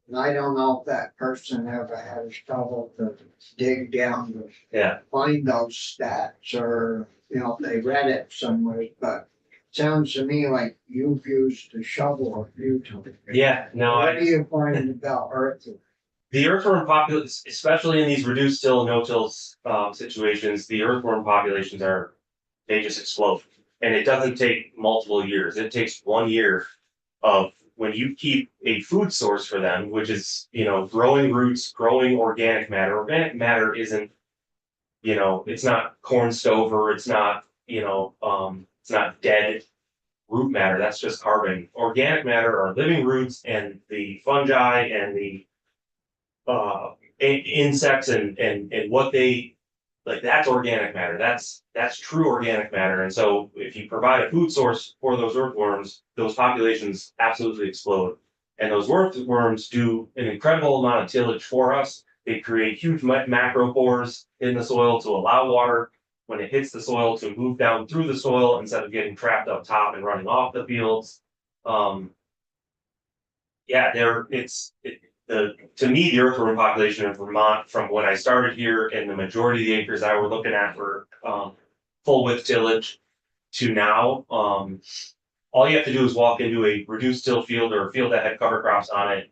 And I don't know if that person ever had trouble to dig down to Yeah. find those stats or, if they read it somewhere, but sounds to me like you've used a shovel a few times. Yeah, no, What do you find about earthworms? the earthworm populace, especially in these reduced till, no-till situations, the earthworm populations they just explode. And it doesn't take multiple years. It takes 1 year of when you keep a food source for them, which is, growing roots, growing organic matter. Organic matter isn't, it's not corn stover, it's not, it's not dead root matter, that's just carbon. Organic matter are living roots and the fungi and the insects and what they like, that's organic matter. That's true organic matter. And so if you provide a food source for those earthworms, those populations absolutely explode. And those earthworms do an incredible amount of tillage for us. They create huge macropores in the soil to allow water when it hits the soil to move down through the soil instead of getting trapped up top and running off the fields. To me, the earthworm population in Vermont, from when I started here and the majority of the acres I were looking at were full width tillage to now, all you have to do is walk into a reduced till field or a field that had cover crops on it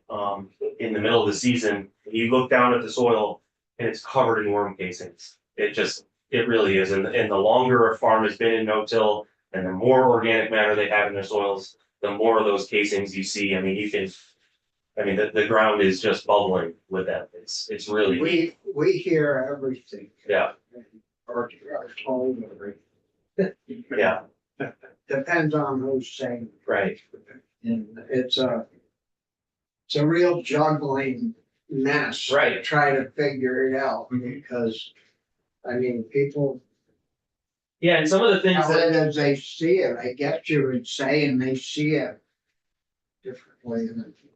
in the middle of the season. You look down at the soil and it's covered in worm casings. It really is. And the longer a farm has been in no-till and the more organic matter they have in their soils, the more of those casings you see. The ground is just bubbling with them. It's really. We hear everything. Yeah. Or told everything. Yeah. Depends on who's saying. Right. And it's a real juggling mess. Right. To try to figure it out because, people. Yeah, and some of the things As they see it, I guess you would say, and they see it differently.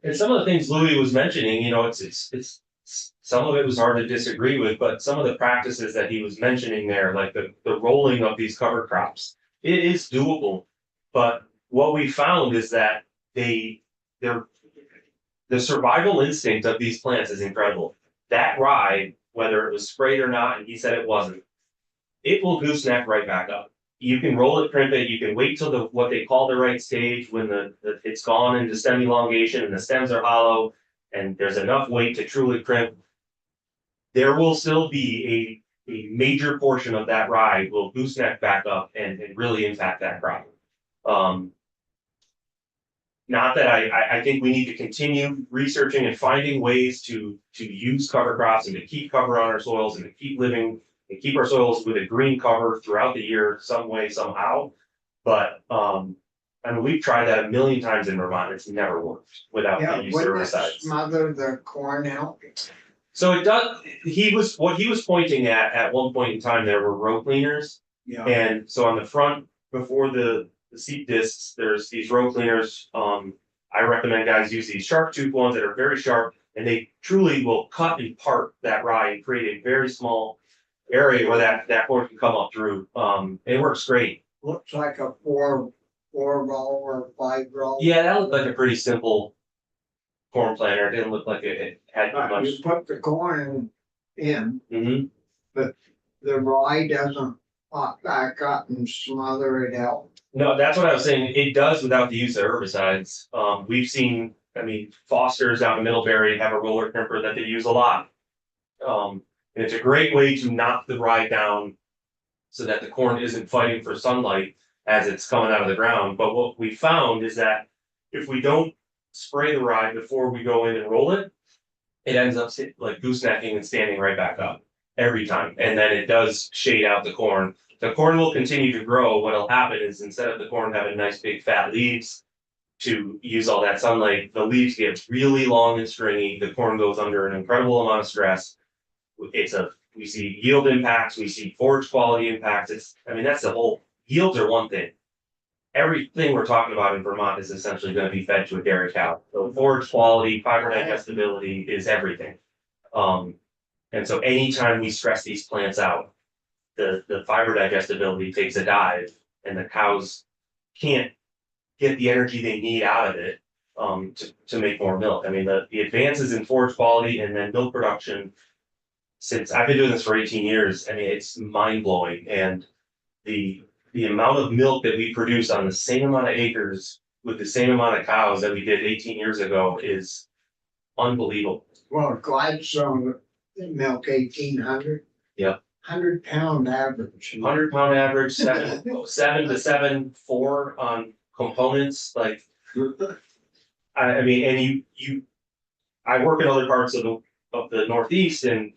And some of the things Louis was mentioning, it's some of it was hard to disagree with, but some of the practices that he was mentioning there, like the rolling of these cover crops, it is doable. But what we found is that the survival instinct of these plants is incredible. That rye, whether it was sprayed or not, and he said it wasn't, it will gooseneck right back up. You can roll it, crimp it, you can wait till what they call the right stage when it's gone into stem elongation and the stems are hollow and there's enough weight to truly crimp. There will still be a major portion of that rye will gooseneck back up and really impact that crop. Not that I think we need to continue researching and finding ways to use cover crops and to keep cover on our soils and to keep living and keep our soils with a green cover throughout the year, some way, somehow. But, I mean, we've tried that a million times in Vermont, it's never worked without Yeah, the use of wouldn't it herbicides. smother the corn out? So it does, what he was pointing at one point in time, there were row cleaners. Yeah, And so on the front, before the seed discs, there's these row cleaners. I recommend guys use these sharp tooth ones that are very sharp, and they truly will cut and part that rye and create a very small area where that corn can come up through. It works great. looks like a four row or 5 row. Yeah, that looked like a pretty simple corn planter. It didn't look like it had too much. You put the corn in, Mhm. the rye doesn't pop back up and smother it out. No, that's what I was saying. It does without the use of herbicides. We've seen, I mean, Foster's down in Middlebury have a roller crimper that they use a lot. And it's a great way to knock the rye down so that the corn isn't fighting for sunlight as it's coming out of the ground. But what we found is that if we don't spray the rye before we go in and roll it, it ends up like goosenecking and standing right back up every time. And then it does shade out the corn. The corn will continue to grow. What'll happen is instead of the corn having nice big fat leaves to use all that sunlight, the leaves get really long and stringy. The corn goes under an incredible amount of stress. We see yield impacts, we see forage quality impacts. I mean, that's the whole, yields are one thing. Everything we're talking about in Vermont is essentially gonna be fed to a dairy cow. So forage quality, fiber digestibility is everything. And so anytime we stress these plants out, the fiber digestibility takes a dive and the cows can't get the energy they need out of it to make more milk. I mean, the advances in forage quality and then milk production, since I've been doing this for 18 years, I mean, it's mind blowing. And the amount of milk that we produce on the same amount of acres with the same amount of cows that we did 18 years ago is unbelievable. Well, Gladstone milk 1,800. Yep. 100-pound average. 100-pound average, 7 to 7.4 on components, like. I mean, and I work in other parts of the Northeast and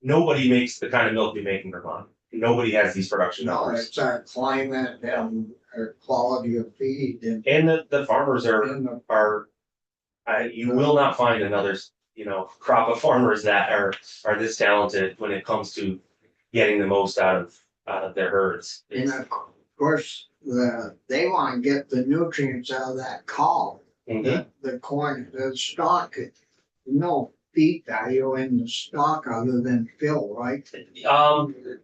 nobody makes the kind of milk we make in Vermont. Nobody has these production No, numbers. it's our climate and our quality of feed and. And the farmers and the- you will not find another, crop of farmers that are this talented when it comes to getting the most out of their herds. And of course, they want to get the nutrients out of that cob. Mhm. The corn, the stalk, no feed value in the stalk other than fill, right?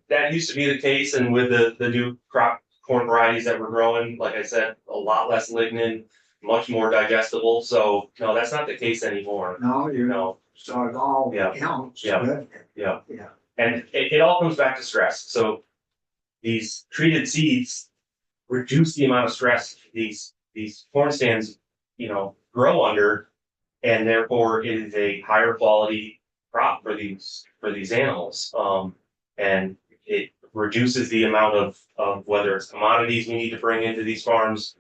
That used to be the case, and with the new crop corn varieties that we're growing, like I said, a lot less lignin, much more digestible, so, no, that's not the case anymore, No, you know, so it all Yeah. counts. Yeah. Good. yeah. Yeah. And it all comes back to stress, so these treated seeds reduce the amount of stress these corn stands, grow under, and therefore it is a higher quality crop for these animals. And it reduces the amount of whether it's commodities we need to bring into these farms.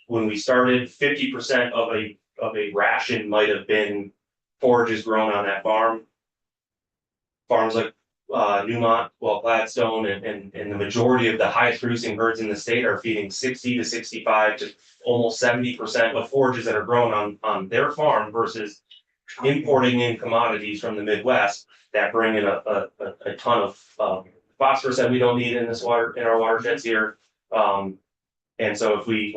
When we started, 50% of a ration might have been forages grown on that farm. Farms like Newmont, Gladstone, and the majority of the highest producing herds in the state are feeding 60 to 65 to almost 70% of forages that are grown on their farm versus importing in commodities from the Midwest that bring in a ton of phosphorus that we don't need in our watersheds here. And so if we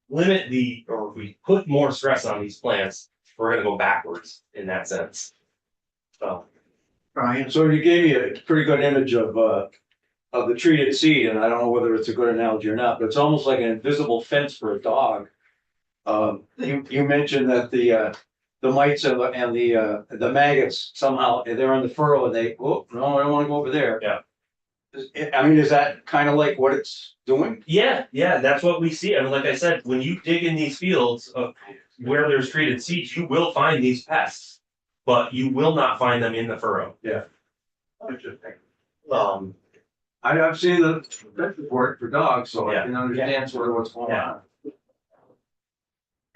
limit or if we put more stress on these plants, we're gonna go backwards in that sense. So. Brian, So you gave me a pretty good image of the treated seed, and I don't know whether it's a good analogy or not, but it's almost like an invisible fence for a dog. You mentioned that the mites and the maggots somehow, they're in the furrow and no, I don't wanna go over there. Yeah. I mean, is that kind of like what it's doing? Yeah, that's what we see. I mean, like I said, when you dig in these fields of where there's treated seeds, you will find these pests, but you will not find them in the furrow. Interesting. I've seen the vet report for dogs, so Yeah. I can understand sort of what's going Yeah. on.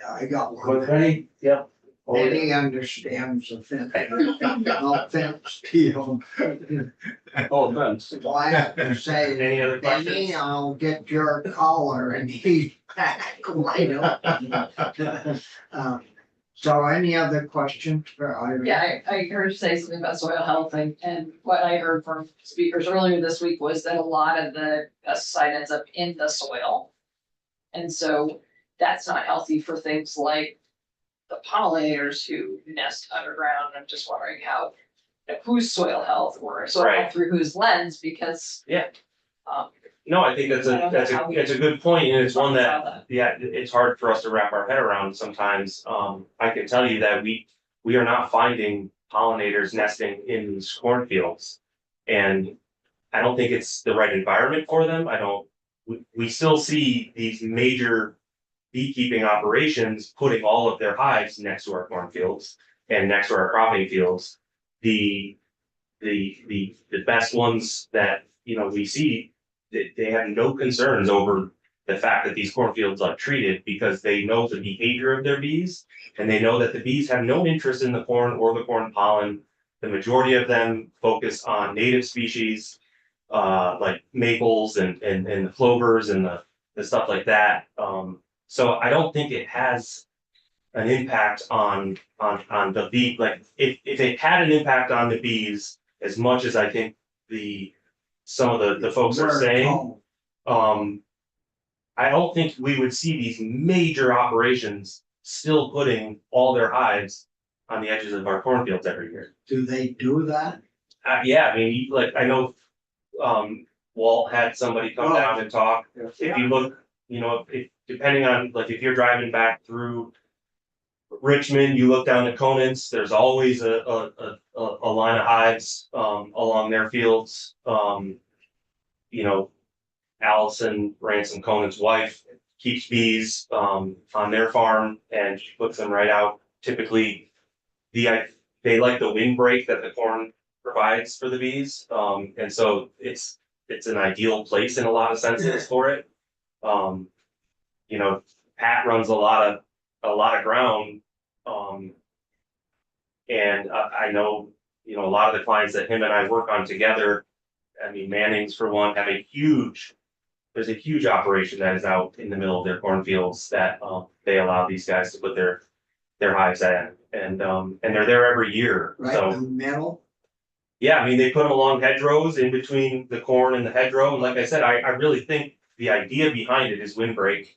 I got one. But Penny, Yeah. And he understands the fence. No offense to you. Oh, thanks. Well, I have to say, Any other Benny, questions? I'll get your collar and he's back wide open. So any other questions for Irene? Yeah, I heard you say something about soil health and what I heard from speakers earlier this week was that a lot of the pesticide ends up in the soil. And so that's not healthy for things like the pollinators who nest underground. I'm just wondering how, whose soil health or soil Right. health through whose lens, because. Yeah. Um, No, I think that's I don't know how we- it's a good point, and it's one reconcile that, yeah, it's hard for us to wrap our head around sometimes. I can tell you that we are not finding pollinators nesting in these cornfields. And I don't think it's the right environment for them. We still see these major beekeeping operations putting all of their hives next to our cornfields and next to our cropping fields. The best ones that, we see, they have no concerns over the fact that these cornfields are treated because they know the behavior of their bees. And they know that the bees have no interest in the corn or the corn pollen. The majority of them focus on native species, like maples and the clovers and the stuff like that. So I don't think it has an impact on the bee, like if it had an impact on the bees as much as I think some of the folks are saying, I don't think we would see these major operations still putting all their hives on the edges of our cornfields every year. Do they do that? Yeah, I mean, like, I know, Walt had somebody come down and talk. If you look, if depending on, like, if you're driving back through Richmond, you look down at Conant's, there's always a line of hives, along their fields. Allison Ransom Conant's wife keeps bees, on their farm and she puts them right out. Typically, they like the windbreak that the corn provides for the bees. And so it's an ideal place in a lot of senses for it. Pat runs a lot of ground. And I know, a lot of the clients that him and I work on together, I mean, Manning's for one, there's a huge operation that is out in the middle of their cornfields that, they allow these guys to put their hives at, and they're there every year, Right so. in the middle? Yeah, I mean, they put them along hedgerows in between the corn and the hedgerow, and like I said, I really think the idea behind it is windbreak.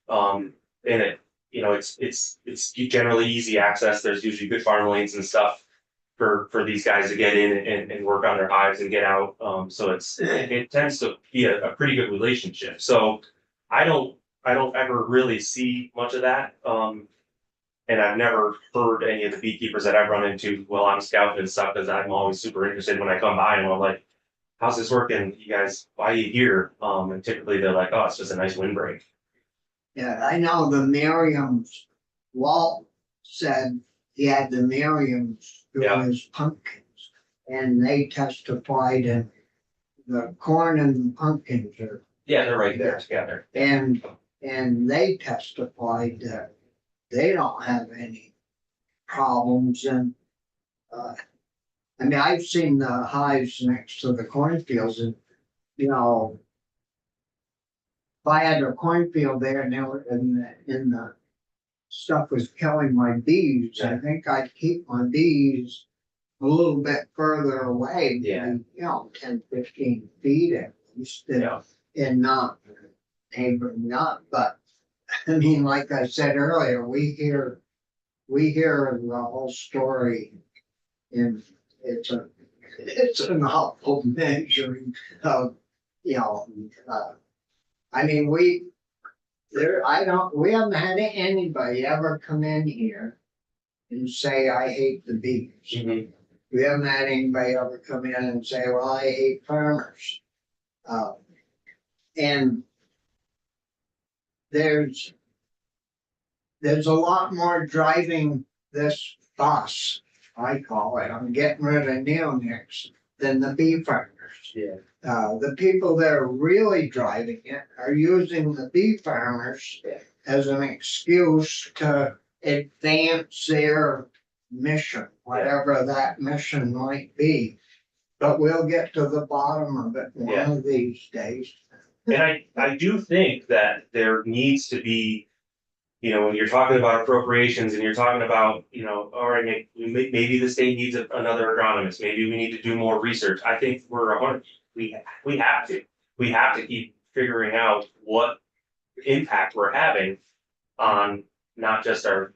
And it's generally easy access, there's usually good farm lanes and stuff for these guys to get in and work on their hives and get out, so it tends to be a pretty good relationship, so I don't ever really see much of that, and I've never heard any of the beekeepers that I've run into while I'm scouting and stuff, because I'm always super interested when I come by and I'm like, how's this working? You guys, why are you here? And typically they're like, oh, it's just a nice windbreak. Yeah, I know the Merriams, Walt said he had the Merriams do Yeah. his pumpkins. And they testified and the corn and the pumpkins are, Yeah, they're right there together. and they testified that they don't have any problems and, I mean, I've seen the hives next to the cornfields and, if I had a cornfield there and there were in the stuff was killing my bees, I think I'd keep my bees a little bit further away. Yeah. 10, 15 feet at least. Yeah. And not neighboring up, but I mean, like I said earlier, we hear the whole story and it's an awful measuring of, I mean, we haven't had anybody ever come in here and say, I hate the bees. Mm-hmm. We haven't had anybody ever come in and say, well, I hate farmers. And there's a lot more driving this bus, I call it. I'm getting rid of neonics than the bee farmers. Yeah. The people that are really driving it are using the bee farmers as an excuse to advance their mission, whatever that mission might be. But we'll get to the bottom of it one Yeah. of these days. And I do think that there needs to be, when you're talking about appropriations and you're talking about, all right, maybe the state needs another agronomist, maybe we need to do more research. I think we have to keep figuring out what impact we're having on not just our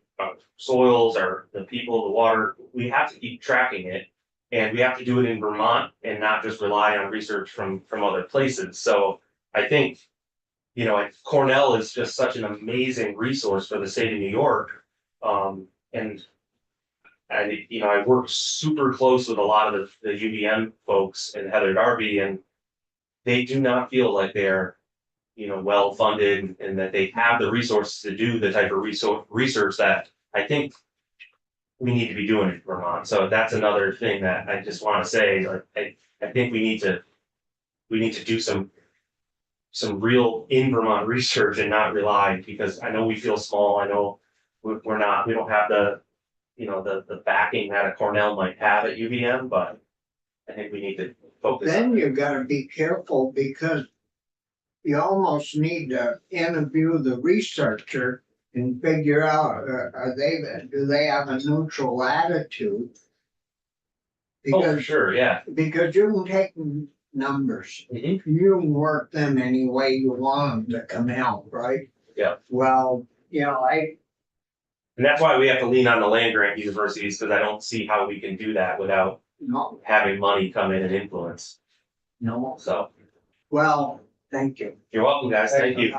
soils, the people, the water. We have to keep tracking it. And we have to do it in Vermont and not just rely on research from other places. So I think, Cornell is just such an amazing resource for the state of New York. And I work super close with a lot of the UVM folks and Heather Darby, and they do not feel like they're, well funded and that they have the resources to do the type of research that I think we need to be doing in Vermont. So that's another thing that I just want to say, like, I think we need to do some real in Vermont research and not rely, because I know we feel small. I know we don't have the backing that a Cornell might have at UVM, but I think we need to focus. Then you gotta be careful because you almost need to interview the researcher and figure out, do they have a neutral attitude? Oh, for Because, sure, yeah. because you can take numbers, Mhm. you can work them any way you want them to come out, right? Yeah. Well, And that's why we have to lean on the land grant universities, because I don't see how we can do that without no, having money come in and influence. no, So well, thank you. you're welcome, guys. Thank you.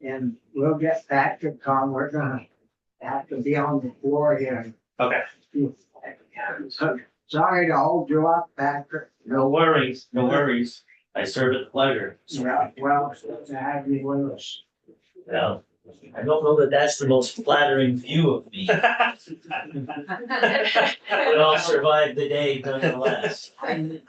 And we'll get back to Tom, we're gonna have to be on the floor here. Okay. Sorry to hold you up, Patrick. No worries, no worries. I serve at pleasure. Yeah, well, it's good to have you with us. Well, I don't know that that's the most flattering view of me, but I'll survive the day nonetheless. I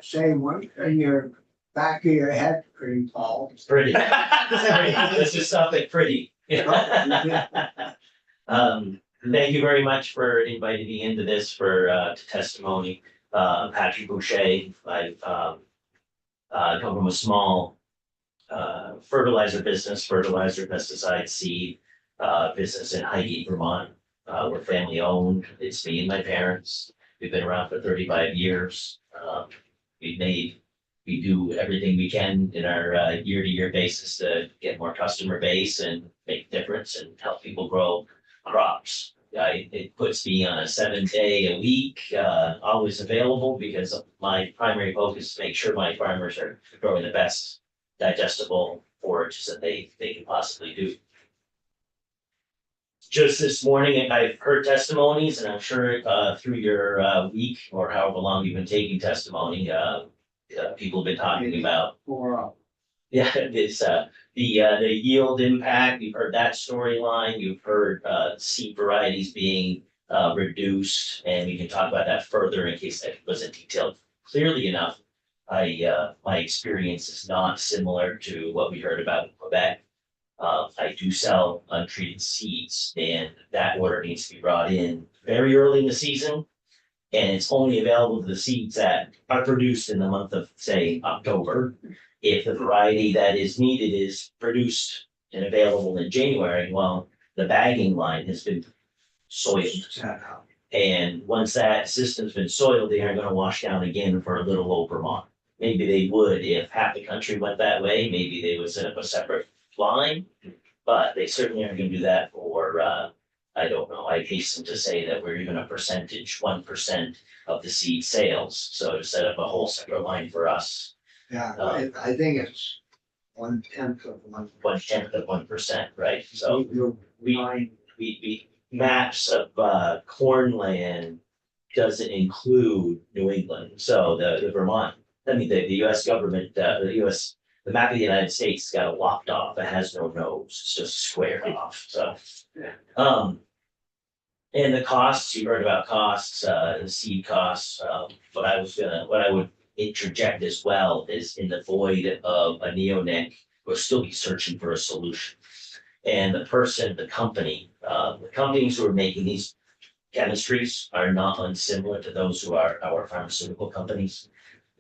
say one thing, your back of your head pretty tall. It's pretty. This is something pretty. Thank you very much for inviting me into this for testimony. I'm Patrick Boucher. I've come from a small fertilizer pesticide seed business in Highgate, Vermont. We're family owned. It's me and my parents. We've been around for 35 years. We do everything we can in our year-to-year basis to get more customer base and make a difference and help people grow crops. It puts me on a 7-day a week, always available, because my primary focus is to make sure my farmers are growing the best digestible forages that they can possibly do. Just this morning, I've heard testimonies, and I'm sure through your week or however long you've been taking testimony, people have been talking about it's the yield impact. You've heard that storyline. You've heard seed varieties being reduced, and we can talk about that further in case that wasn't detailed clearly enough. My experience is not similar to what we heard about in Quebec. I do sell untreated seeds, and that order needs to be brought in very early in the season. And it's only available to the seeds that are produced in the month of, say, October. If the variety that is needed is produced and available in January, well, the bagging line has been soiled. And once that system's been soiled, they aren't gonna wash down again for a little over a month. Maybe they would if half the country went that way. Maybe they would set up a separate line, but they certainly aren't gonna do that for, I don't know, I hasten to say that we're even a percentage, 1% of the seed sales. So to set up a whole separate line for us, Yeah, I think it's 1/10 of 1%. 1/10 of 1%, right? So we maps of corn land doesn't include New England. So the Vermont, the US government, the map of the United States got it locked off. It has no nose. It's just squared off. So, and the costs, you heard about costs, the seed costs. What I would interject as well is in the void of a neonic, we'll still be searching for a solution. And the companies who are making these chemistries are not unsimilar to those who are our pharmaceutical companies,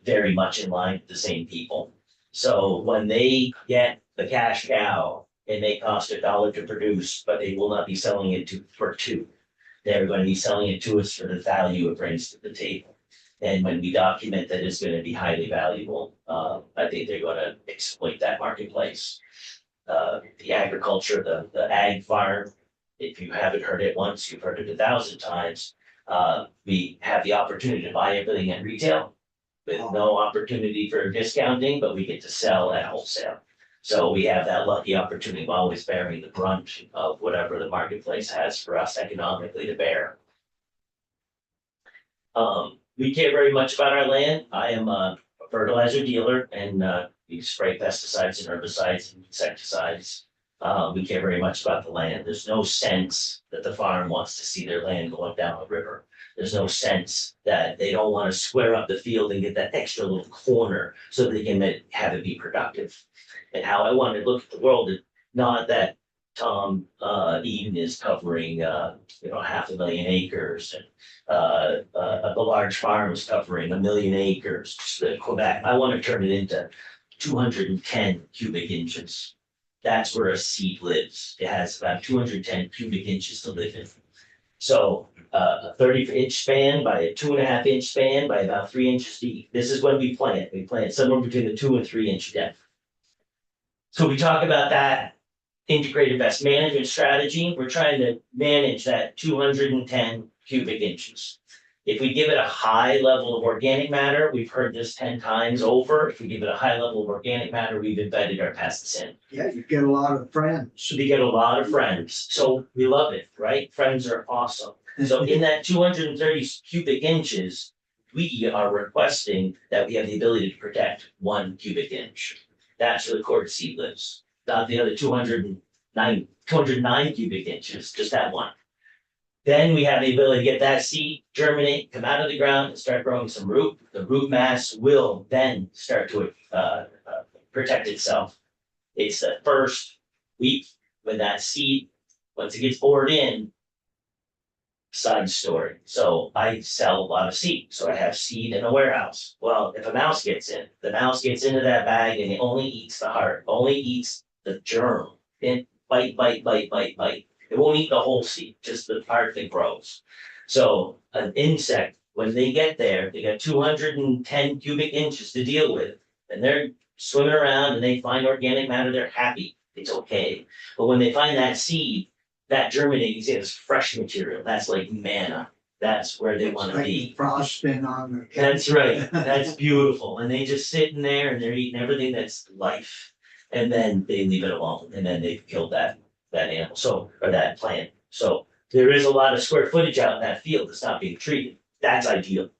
very much in line with the same people. So when they get the cash cow and they cost $1 to produce, but they will not be selling it for $2. They're going to be selling it to us for the value it brings to the table. And when we document that it's going to be highly valuable, I think they're going to exploit that marketplace. The agriculture, the ag farm, if you haven't heard it once, you've heard it 1,000 times. We have the opportunity to buy everything at retail with no opportunity for discounting, but we get to sell at wholesale. So we have that lucky opportunity of always bearing the brunt of whatever the marketplace has for us economically to bear. We care very much about our land. I am a fertilizer dealer and we spray pesticides and herbicides and insecticides. We care very much about the land. There's no sense that the farm wants to see their land going down the river. There's no sense that they don't want to square up the field and get that extra little corner so they can have it be productive. And how I want to look at the world is not that Tom Eden is covering 500,000 acres and a large farm is covering 1 million acres. Quebec, I want to turn it into 210 cubic inches. That's where a seed lives. It has about 210 cubic inches to live in. So a 30-inch span by a 2.5-inch span by about 3 inches deep. This is when we plant. We plant somewhere between the 2 and 3 inch depth. So we talk about that integrated pest management strategy. We're trying to manage that 210 cubic inches. If we give it a high level of organic matter, we've heard this 10 times over. If we give it a high level of organic matter, we've embedded our pests in. Yeah, you get a lot of friends. So we get a lot of friends. So we love it, right? Friends are awesome. So in that 230 cubic inches, we are requesting that we have the ability to protect 1 cubic inch. That's where the cord seed lives, not the other 209 cubic inches, just that one. Then we have the ability to get that seed, germinate, come out of the ground and start growing some root. The root mass will then start to protect itself. It's the first week when that seed, once it gets bored in, side story. So I sell a lot of seed. So I have seed in a warehouse. Well, if a mouse gets in, the mouse gets into that bag and it only eats the heart, only eats the germ. And bite. It won't eat the whole seed, just the part that grows. So an insect, when they get there, they got 210 cubic inches to deal with. And they're swimming around and they find organic matter, they're happy. It's okay. But when they find that seed, that germinating seed is fresh material. That's like manna. That's where they want to be. Frosting on the. That's right. That's beautiful. And they just sitting there and they're eating everything that's life. And then they leave it alone. And then they've killed that animal. Or that plant. So there is a lot of square footage out in that field that's not being treated. That's ideal.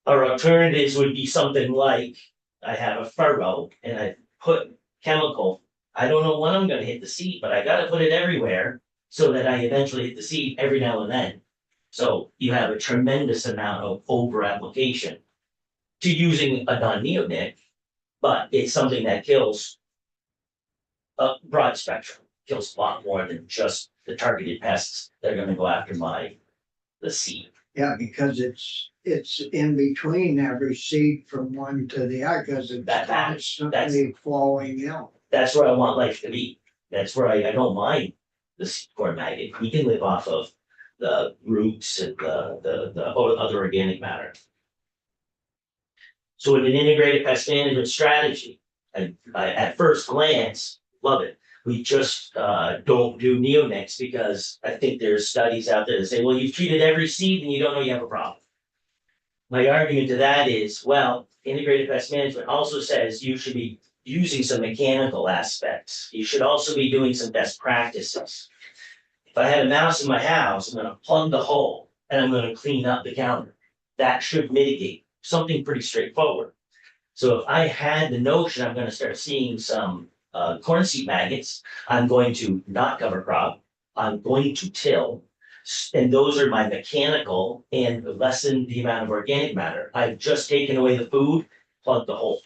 Our alternatives would be something like I have a furrow and I put chemical. I don't know when I'm gonna hit the seed, but I gotta put it everywhere so that I eventually hit the seed every now and then. So you have a tremendous amount of over application to using a non-neonic, but it's something that kills a broad spectrum, kills a lot more than just the targeted pests that are gonna go after the seed. Yeah, because it's in between every seed from one to the other, because it's constantly flowing out. That's where I want life to be. That's where I don't mind the seed corn maggot. We can live off of the roots and the other organic matter. So with an integrated pest management strategy, I at first glance, love it. We just don't do neonics because I think there's studies out there that say, well, you've treated every seed and you don't know you have a problem. My argument to that is, well, integrated pest management also says you should be using some mechanical aspects. You should also be doing some best practices. If I had a mouse in my house, I'm gonna plug the hole and I'm gonna clean up the counter. That should mitigate something pretty straightforward. So if I had the notion I'm gonna start seeing some corn seed maggots, I'm going to not cover crop, I'm going to till, and those are my mechanical and lessen the amount of organic matter. I've just taken away the food, plugged the hole.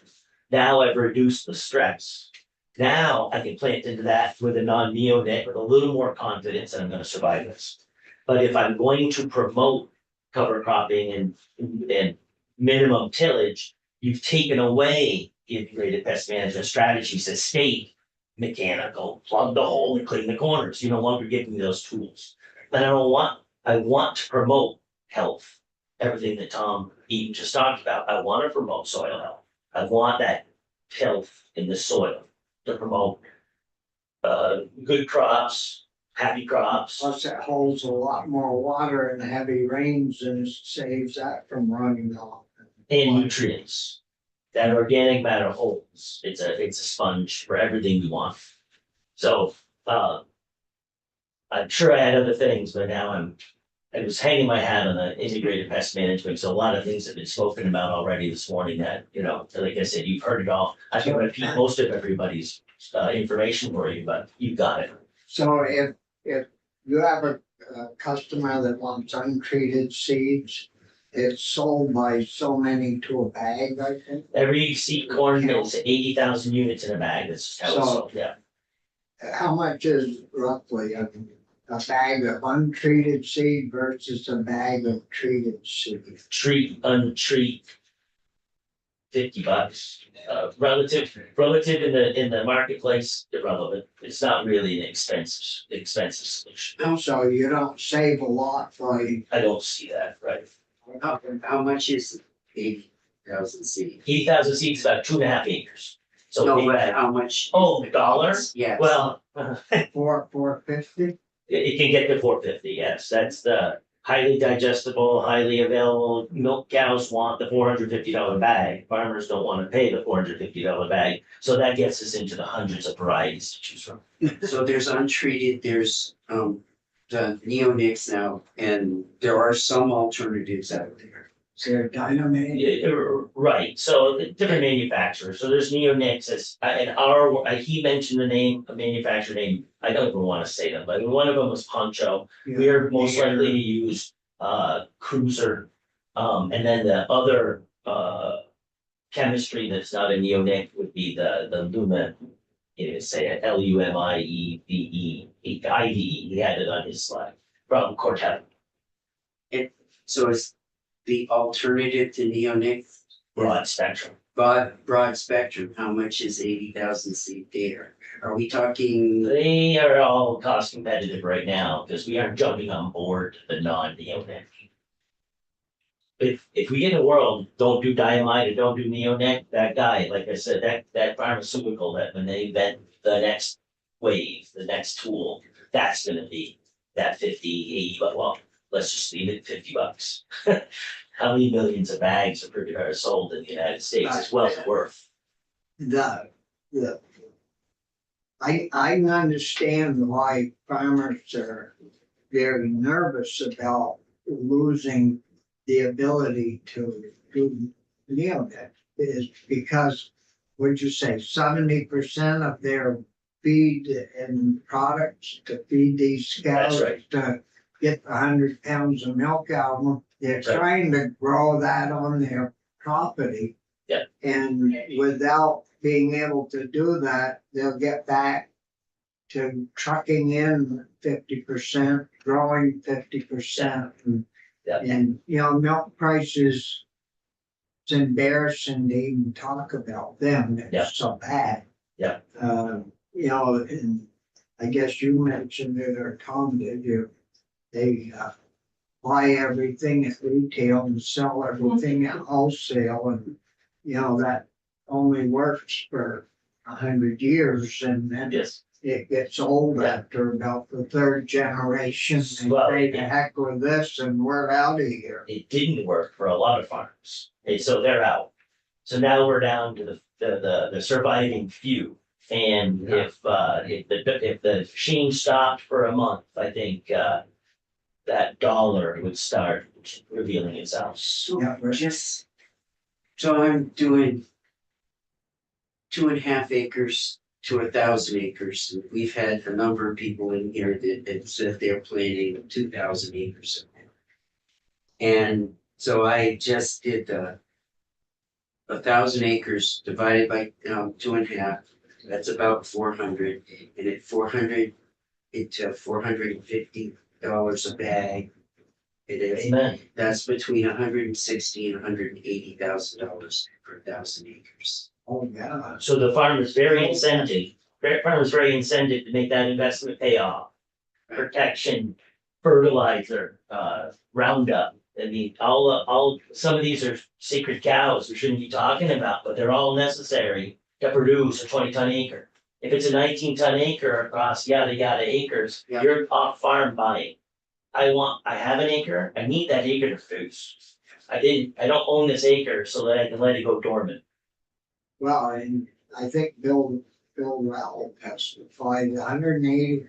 Now I've reduced the stress. Now I can plant into that with a non-neonate with a little more confidence that I'm gonna survive this. But if I'm going to promote cover cropping and minimum tillage, you've taken away integrated pest management strategies that state mechanical, plug the hole and clean the corners. You no longer give me those tools. But I want to promote health, everything that Tom Eaton just talked about. I want to promote soil health. I want that health in the soil to promote good crops, happy crops. Plus it holds a lot more water in heavy rains and saves that from running off. And nutrients that organic matter holds. It's a sponge for everything we want. So, I'm sure I had other things, but now I was hanging my hat on the integrated pest management. So a lot of things have been spoken about already this morning that, like I said, you've heard it all. I can repeat most of everybody's information for you, but you got it. So if you have a customer that wants untreated seeds, it's sold by so many to a bag, I think. Every seed corn makes 80,000 units in a bag. That's how it's sold, yeah. How much is roughly a bag of untreated seed versus a bag of treated seed? Treat, untreat, $50. Relative in the marketplace, irrelevant. It's not really an expensive solution. So you don't save a lot by. I don't see that, right? How much is 80,000 seed? 80,000 seeds, about 2.5 acres. So No, big but bag. how much? Oh, dollars? Yes. Well, $4.50? it can get to 450, yes. That's the highly digestible, highly available. Milk cows want the $450 bag. Farmers don't want to pay the $450 bag. So that gets us into the hundreds of varieties to choose from. So there's untreated, there's the neonics now, and there are some alternatives out there. Is there dynamite? Yeah, right, so the different manufacturers, so there's Neonix, he mentioned the name, a manufacturer name, I don't even wanna say them, but one of them was Poncho. We are most likely to use Cruiser, and then the other chemistry that's not a Neonic would be the Luma. Say it, LUMIEVE, IVE, he had it on his slide, from Corteva. So is the alternative to neonic Broad spectrum. broad spectrum, how much is 80,000 seed there? Are we talking? They are all cost competitive right now, because we aren't jumping on board the non-neonic. If we get a world, don't do diamide or don't do neonic, that guy, like I said, that pharmaceutical, that when they invent the next wave, the next tool, that's gonna be that 50, 80, but well, let's just leave it at $50. How many millions of bags are sold in the United States? It's well worth. I understand why farmers are very nervous about losing the ability to do neonic, is because, would you say, 70% of their feed and products to feed these cows? That's right. To get 100 pounds of milk out of them, they're That's right. trying to grow that on their property. Yeah. And without being able to do that, they'll get back to trucking in 50%, growing 50%. Yeah. And, milk prices, it's embarrassing to even talk about them. Yeah. It's so bad. Yeah. And I guess you mentioned it, or Tom did, they buy everything at retail and sell everything at wholesale, and that only works for 100 years, and then Yes. it gets old Yeah. after about the third generation. They Well, say, the heck with this, and we're out of here. It didn't work for a lot of farms, and so they're out. So now we're down to the surviving few. And if the machine stopped for a month, I think that dollar would start revealing itself. So Yeah, we're so I'm doing 2.5 acres to 1,000 acres. We've had a number of people in here that said they're planting 2,000 acres. And so I just did 1,000 acres divided by 2.5. That's about 400, and at 400, into $450 a bag. It is, Amen. that's between $160,000 and $180,000 per 1,000 acres. Oh, yeah. So the farmer's very farmer's very incented to make that investment pay off. Protection, fertilizer, Roundup. I mean, all, some of these are sacred cows we shouldn't be talking about, but they're all necessary to produce a 20-ton acre. If it's a 19-ton acre across yada yada acres, Yeah. you're off farm buying. I have an acre, I need that acre to produce. I don't own this acre so that I can let it go dormant. Well, and I think Bill Rowell testified 180,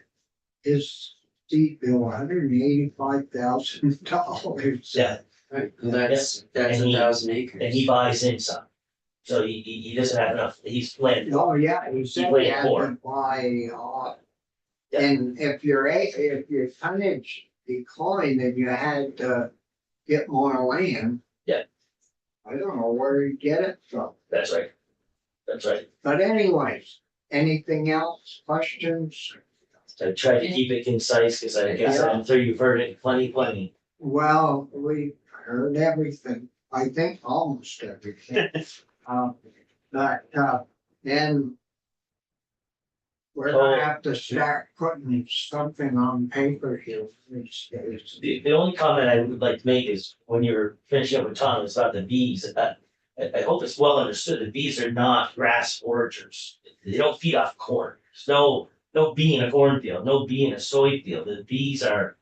his seat bill, $185,000. Yeah, Right, that's And he- 1,000 acres. and he buys in some. So he doesn't have enough, he's planted. Oh, yeah, he said played he it had for. to buy, Yeah. and if your tonnage declined and you had to get more land. Yeah. I don't know where you get it from, That's right. That's right. but anyways, anything else, questions? I tried to keep it concise because I guess I'm sure you've heard it plenty. Well, we heard everything, I think almost everything. Then we're gonna have to start putting something on paper here these days. The only comment I would like to make is when you're finishing up with Tom, it's about the bees. I hope it's well understood, the bees are not grass foragers. They don't feed off corn. There's no bee in a cornfield, no bee in a soy field. The bees are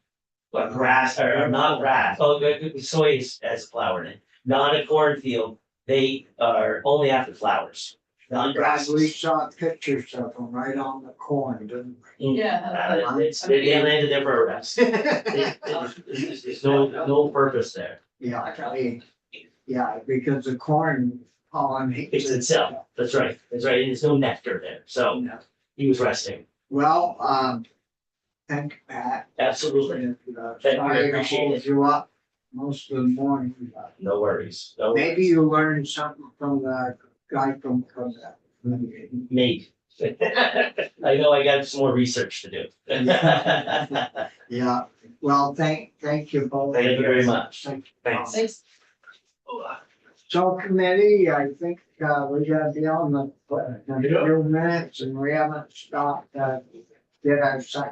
grass, or not grass. Oh, soy has a flower in it. Not a cornfield. They are only after flowers, not We grasses. saw pictures of them right on the corn, didn't we? Yeah. They landed there for a rest. There's no purpose there. Yeah, because the corn pollinates. It's itself. That's right. And there's no nectar there. So he was resting. Well, thank you, Pat. Absolutely. And, Thank you, I sorry to appreciate hold it. you up most of the morning, but No worries. maybe you learned something from the guy from Quebec. Maybe. I know I got some more research to do. Yeah, well, thank you both. Thank you very much. Thank you. Thanks. Thanks. So committee, I think, we gotta be on the, in a few minutes and we haven't stopped, get our second